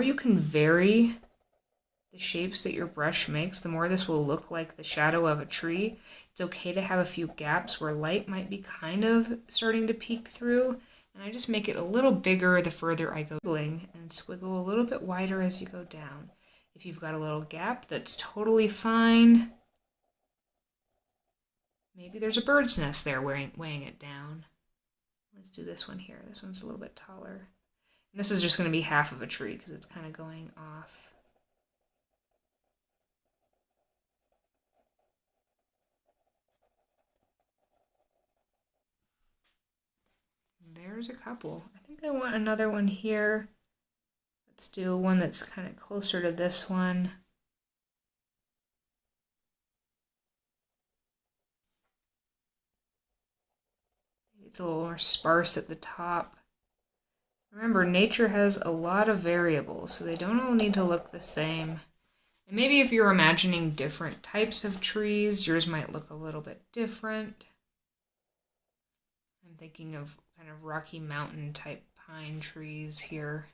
you can vary the shapes that your brush makes, the more this will look like the shadow of a tree. It's okay to have a few gaps where light might be kind of starting to peek through, and I just make it a little bigger the further I go, and squiggle a little bit wider as you go down. If you've got a little gap, that's totally fine. Maybe there's a bird's nest there weighing it down. Let's do this one here. This one's a little bit taller. And this is just going to be half of a tree because it's kind of going off. There's a couple. I think I want another one here. Let's do one that's kind of closer to this one. It's a little more sparse at the top. Remember, nature has a lot of variables, so they don't all need to look the same. And maybe if you're imagining different types of trees, yours might look a little bit different. I'm thinking of kind of Rocky Mountain type pine trees here.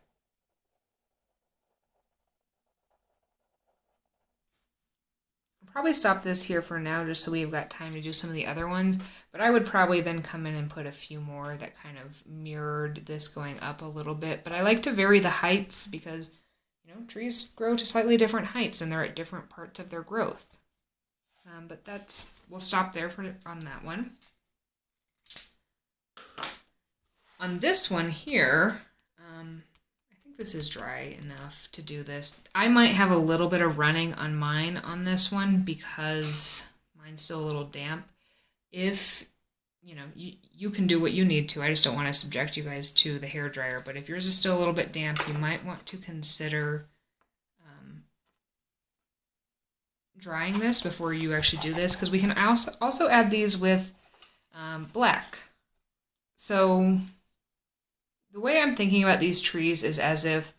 I'll probably stop this here for now just so we've got time to do some of the other ones, but I would probably then come in and put a few more that kind of mirrored this going up a little bit. But I like to vary the heights because, you know, trees grow to slightly different heights and they're at different parts of their growth. But we'll stop there on that one. On this one here, I think this is dry enough to do this. I might have a little bit of running on mine on this one because mine's still a little damp. If, you know, you can do what you need to. I just don't want to subject you guys to the hairdryer. But if yours is still a little bit damp, you might want to consider drying this before you actually do this, because we can also add these with black. So the way I'm thinking about these trees is as if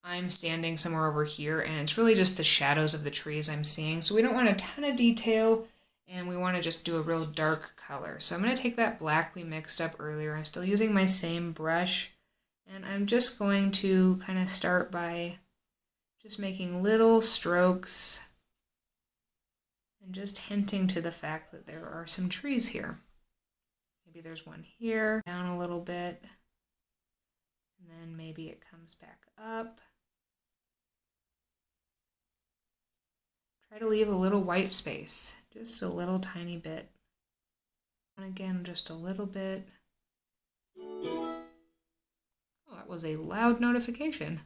I'm standing somewhere over here and it's really just the shadows of the trees I'm seeing. So we don't want a ton of detail and we want to just do a real dark color. So I'm going to take that black we mixed up earlier. I'm still using my same brush and I'm just going to kind of start by just making little strokes and just hinting to the fact that there are some trees here. Maybe there's one here, down a little bit, and then maybe it comes back up. Try to leave a little white space, just a little tiny bit. And again, just a little bit. Oh, that was a loud notification.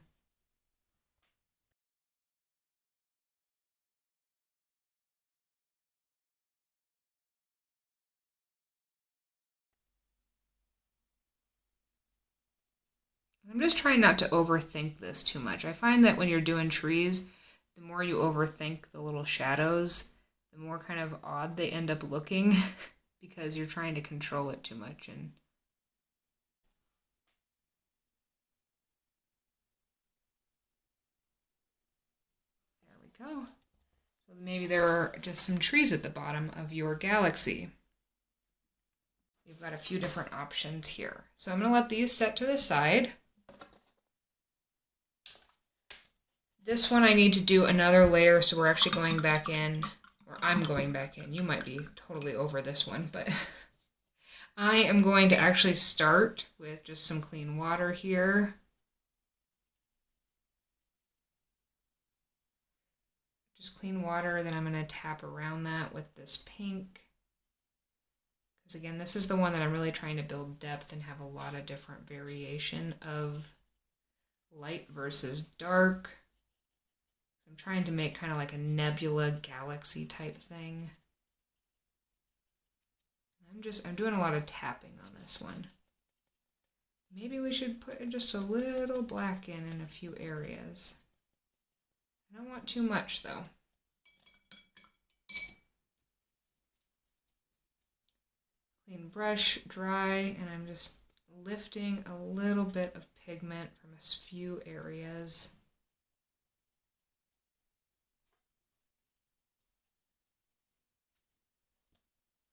I'm just trying not to overthink this too much. I find that when you're doing trees, the more you overthink the little shadows, the more kind of odd they end up looking because you're trying to control it too much. And there we go. So maybe there are just some trees at the bottom of your galaxy. You've got a few different options here. So I'm going to let these set to the side. This one I need to do another layer, so we're actually going back in, or I'm going back in. You might be totally over this one, but I am going to actually start with just some clean water here. Just clean water, then I'm going to tap around that with this pink. Because again, this is the one that I'm really trying to build depth and have a lot of different variation of light versus dark. I'm trying to make kind of like a nebula galaxy type thing. I'm doing a lot of tapping on this one. Maybe we should put just a little black in a few areas. I don't want too much though. Clean brush, dry, and I'm just lifting a little bit of pigment from a few areas.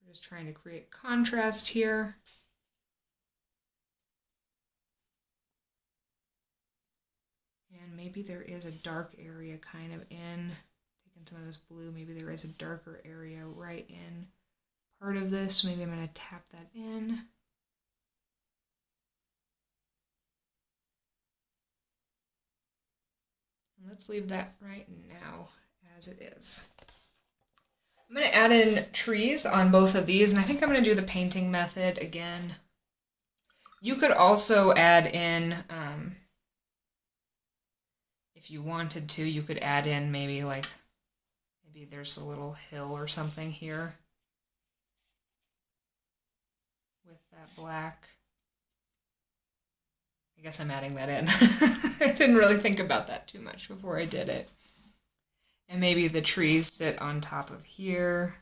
We're just trying to create contrast here. And maybe there is a dark area kind of in, taking some of this blue, maybe there is a darker area right in part of this. Maybe I'm going to tap that in. And let's leave that right now as it is. I'm going to add in trees on both of these, and I think I'm going to do the painting method again. You could also add in, if you wanted to, you could add in maybe there's a little hill or something here with that black. I guess I'm adding that in. I didn't really think about that too much before I did it. And maybe the trees sit on top of here.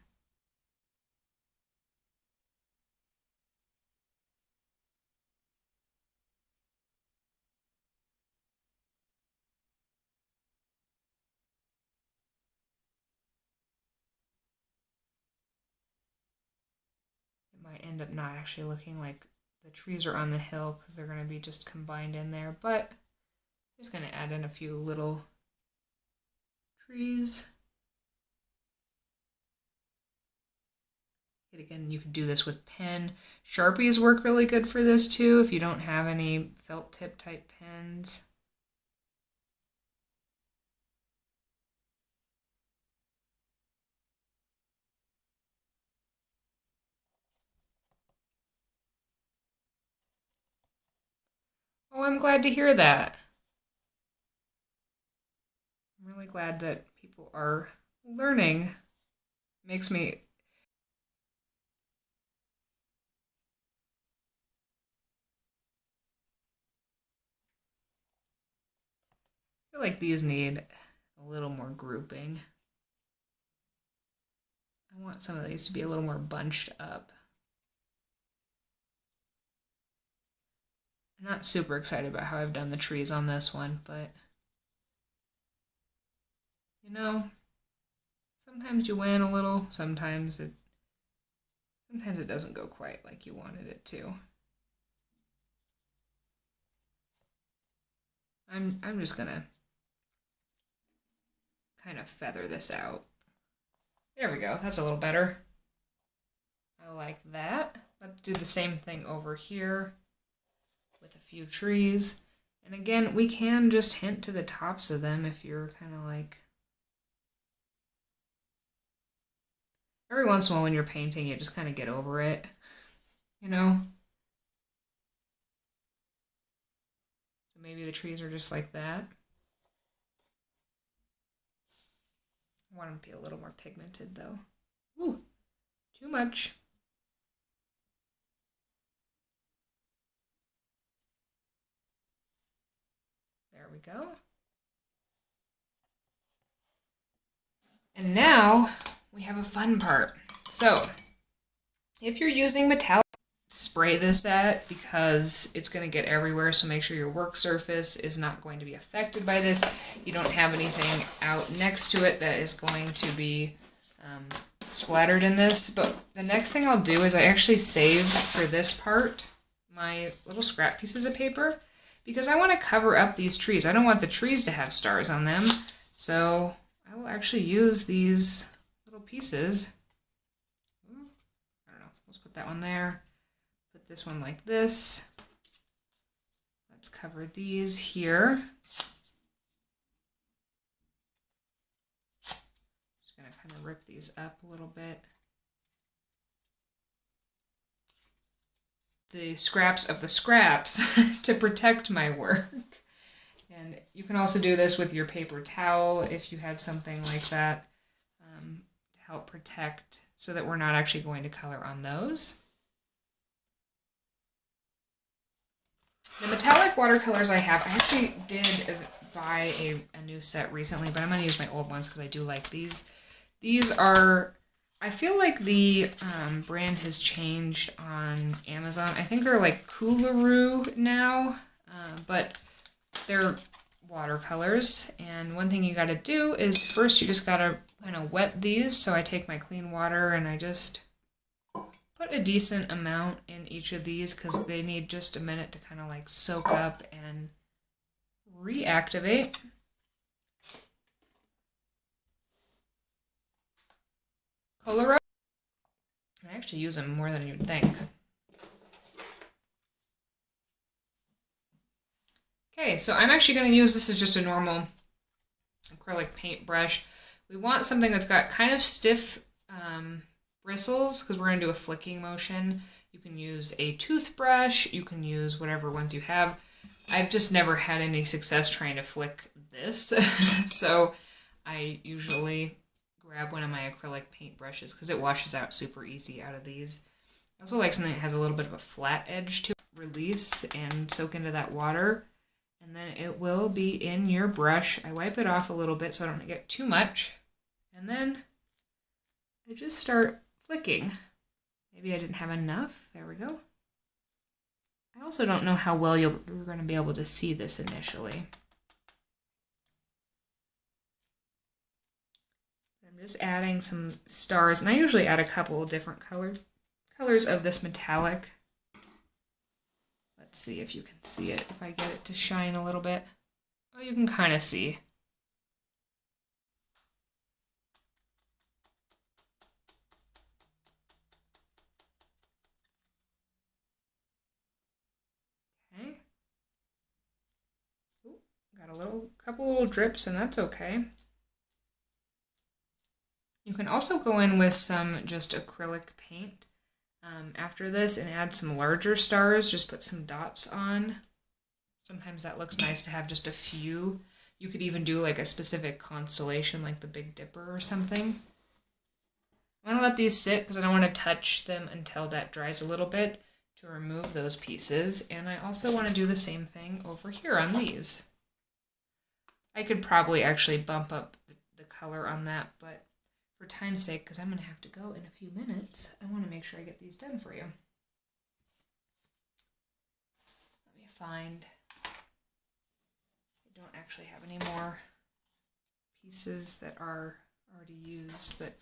It might end up not actually looking like the trees are on the hill because they're going to be just combined in there, but I'm just going to add in a few little trees. And again, you can do this with pen. Sharpies work really good for this too if you don't have any felt tip type pens. Oh, I'm glad to hear that. I'm really glad that people are learning. Makes me feel like these need a little more grouping. I want some of these to be a little more bunched up. I'm not super excited about how I've done the trees on this one, but you know, sometimes you win a little, sometimes it doesn't go quite like you wanted it to. I'm just gonna kind of feather this out. There we go, that's a little better. I like that. Let's do the same thing over here with a few trees. And again, we can just hint to the tops of them if you're kind of like... Every once in a while when you're painting, you just kind of get over it, you know? So maybe the trees are just like that. I want them to be a little more pigmented though. Ooh, too much. There we go. And now we have a fun part. So if you're using metallic, spray this at because it's going to get everywhere, so make sure your work surface is not going to be affected by this. You don't have anything out next to it that is going to be splattered in this. But the next thing I'll do is I actually save for this part my little scrap pieces of paper because I want to cover up these trees. I don't want the trees to have stars on them, so I will actually use these little pieces. I don't know, let's put that one there. Put this one like this. Let's cover these here. Just going to kind of rip these up a little bit. The scraps of the scraps to protect my work. And you can also do this with your paper towel if you had something like that to help protect so that we're not actually going to color on those. The metallic watercolors I have, I actually did buy a new set recently, but I'm going to use my old ones because I do like these. These are, I feel like the brand has changed on Amazon. I think they're like Coolaroo now, but they're watercolors. And one thing you got to do is first you just got to kind of wet these. So I take my clean water and I just put a decent amount in each of these because they need just a minute to kind of like soak up and reactivate. Color, I actually use them more than you'd think. Okay, so I'm actually going to use, this is just a normal acrylic paint brush. We want something that's got kind of stiff bristles because we're going to do a flicking motion. You can use a toothbrush, you can use whatever ones you have. I've just never had any success trying to flick this, so I usually grab one of my acrylic paint brushes because it washes out super easy out of these. I also like something that has a little bit of a flat edge to it. Release and soak into that water, and then it will be in your brush. I wipe it off a little bit so I don't get too much, and then I just start flicking. Maybe I didn't have enough. There we go. I also don't know how well you're going to be able to see this initially. I'm just adding some stars, and I usually add a couple of different colors of this metallic. Let's see if you can see it, if I get it to shine a little bit. Oh, you can kind of see. Okay. Ooh, got a couple little drips, and that's okay. You can also go in with some just acrylic paint after this and add some larger stars. Just put some dots on. Sometimes that looks nice to have just a few. You could even do like a specific constellation like the Big Dipper or something. I'm going to let these sit because I don't want to touch them until that dries a little bit to remove those pieces. And I also want to do the same thing over here on these. I could probably actually bump up the color on that, but for time's sake, because I'm going to have to go in a few minutes, I want to make sure I get these done for you. Let me find. I don't actually have any more pieces that are already used, but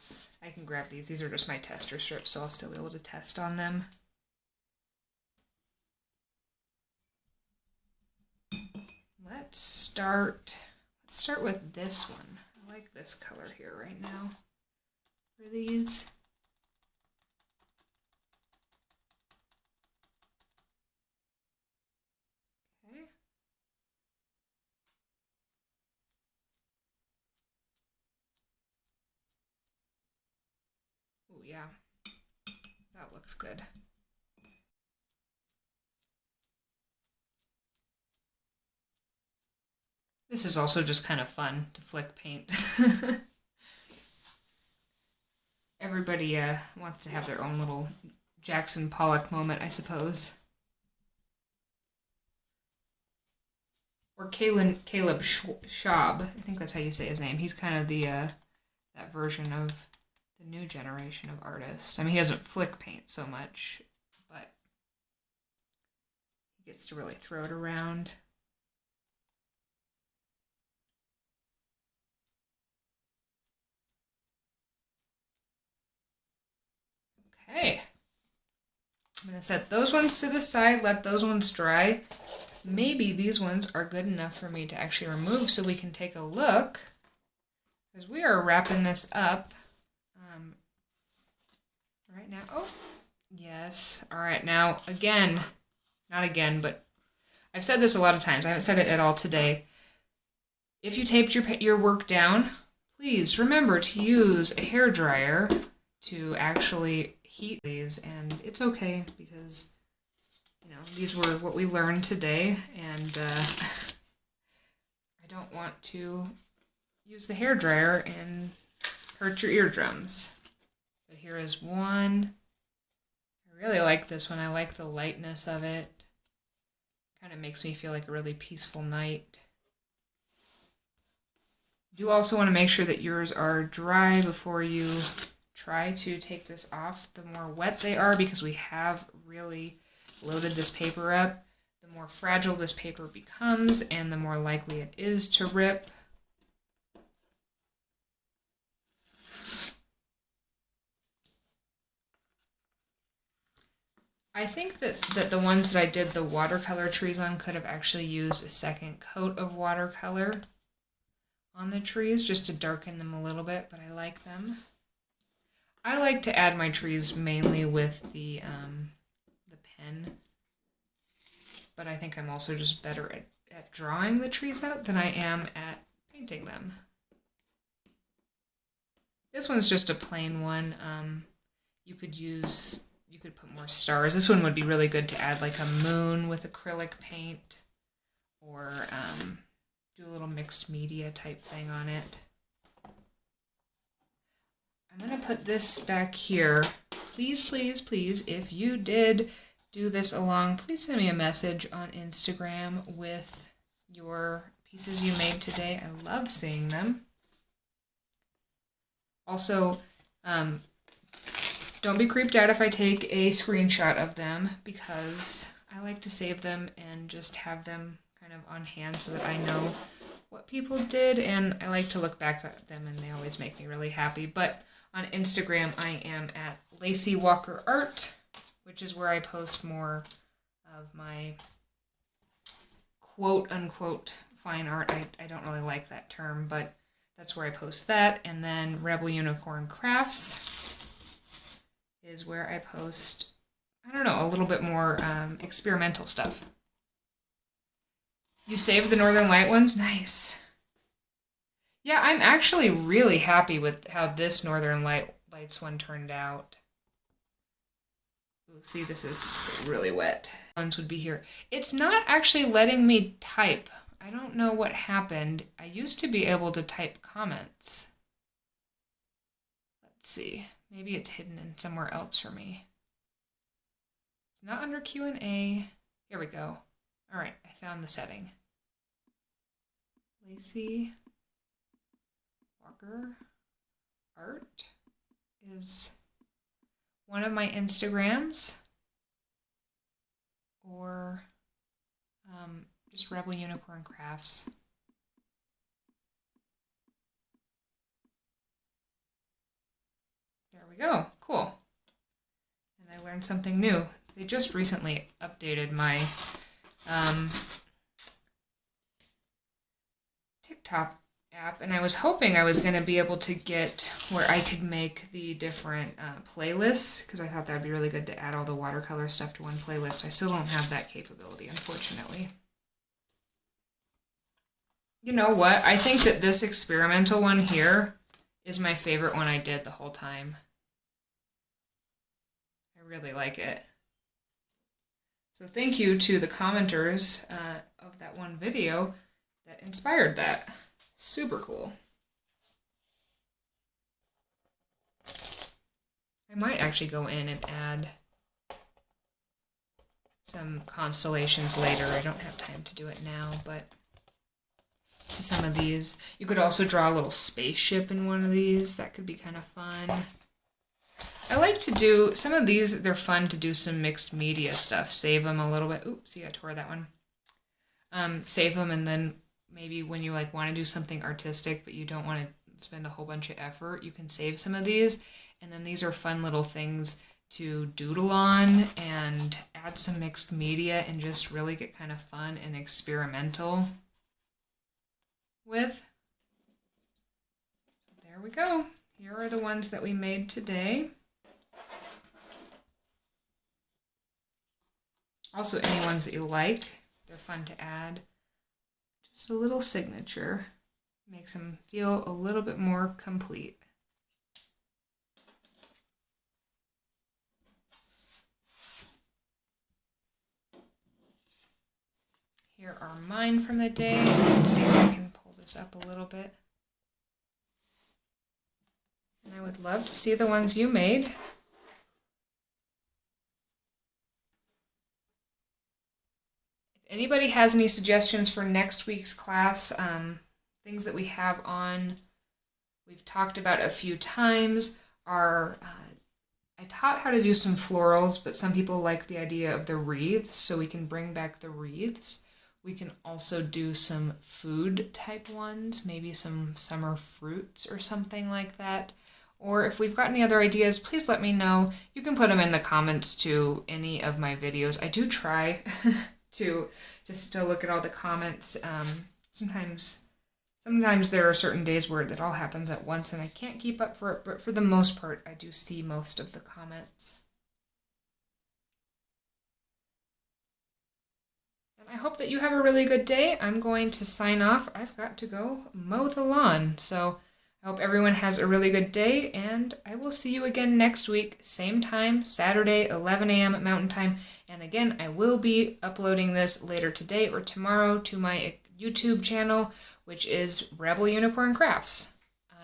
I can grab these. These are just my tester strips, so I'll still be able to test on them. Let's start with this one. I like this color here right now for these. Okay. Oh yeah, that looks good. This is also just kind of fun to flick paint. Everybody wants to have their own little Jackson Pollock moment, I suppose. Or Caleb Schaub, I think that's how you say his name. He's kind of the that version of the new generation of artists. I mean, he doesn't flick paint so much, but he gets to really throw it around. Okay. I'm going to set those ones to the side, let those ones dry. Maybe these ones are good enough for me to actually remove so we can take a look. Because we are wrapping this up right now. Oh, yes. All right, now again, not again, but I've said this a lot of times. I haven't said it at all today. If you taped your work down, please remember to use a hairdryer to actually heat these. And it's okay because, you know, these were what we learned today, and I don't want to use the hairdryer and hurt your eardrums. But here is one. I really like this one. I like the lightness of it. Kind of makes me feel like a really peaceful night. You also want to make sure that yours are dry before you try to take this off. The more wet they are, because we have really loaded this paper up, the more fragile this paper becomes and the more likely it is to rip. I think that the ones that I did the watercolor trees on could have actually used a second coat of watercolor on the trees just to darken them a little bit, but I like them. I like to add my trees mainly with the pen, but I think I'm also just better at drawing the trees out than I am at painting them. This one's just a plain one. You could put more stars. This one would be really good to add like a moon with acrylic paint, or do a little mixed media type thing on it. I'm going to put this back here. Please, please, please, if you did do this along, please send me a message on Instagram with your pieces you made today. I love seeing them. Also, don't be creeped out if I take a screenshot of them, because I like to save them and just have them kind of on hand so that I know what people did, and I like to look back at them and they always make me really happy. But on Instagram, I am at Lacey Walker Art, which is where I post more of my quote-unquote fine art. I don't really like that term, but that's where I post that. And then Rebel Unicorn Crafts is where I post, I don't know, a little bit more experimental stuff. You saved the Northern Light ones? Nice. Yeah, I'm actually really happy with how this Northern Lights one turned out. Ooh, see, this is really wet. Ones would be here. It's not actually letting me type. I don't know what happened. I used to be able to type comments. Let's see. Maybe it's hidden in somewhere else for me. It's not under Q&A. Here we go. All right, I found the setting. Lacey Walker Art is one of my Instagrams, or Just Rebel Unicorn Crafts. There we go. Cool. And I learned something new. They just recently updated my TikTok app, and I was hoping I was going to be able to get where I could make the different playlists, because I thought that would be really good to add all the watercolor stuff to one playlist. I still don't have that capability, unfortunately. You know what? I think that this experimental one here is my favorite one I did the whole time. I really like it. So thank you to the commenters of that one video that inspired that. Super cool. I might actually go in and add some constellations later. I don't have time to do it now, but to some of these. You could also draw a little spaceship in one of these. That could be kind of fun. I like to do, some of these, they're fun to do some mixed media stuff. Save them a little bit. Oops, see, I tore that one. Save them, and then maybe when you like want to do something artistic but you don't want to spend a whole bunch of effort, you can save some of these. And then these are fun little things to doodle on and add some mixed media and just really get kind of fun and experimental with. So there we go. Here are the ones that we made today. Also, any ones that you like, they're fun to add. Just a little signature makes them feel a little bit more complete. Here are mine from the day. Let's see if I can pull this up a little bit. And I would love to see the ones you made. If anybody has any suggestions for next week's class, things that we have on, we've talked about a few times, are I taught how to do some florals, but some people like the idea of the wreaths, so we can bring back the wreaths. We can also do some food type ones, maybe some summer fruits or something like that. Or if we've got any other ideas, please let me know. You can put them in the comments to any of my videos. I do try to just to look at all the comments. Sometimes there are certain days where that all happens at once and I can't keep up for it, but for the most part, I do see most of the comments. And I hope that you have a really good day. I'm going to sign off. I've got to go mow the lawn. So I hope everyone has a really good day, and I will see you again next week, same time, Saturday, 11 a.m. Mountain Time. And again, I will be uploading this later today or tomorrow to my YouTube channel, which is Rebel Unicorn Crafts.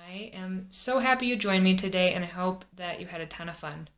I am so happy you joined me today, and I hope that you had a ton of fun.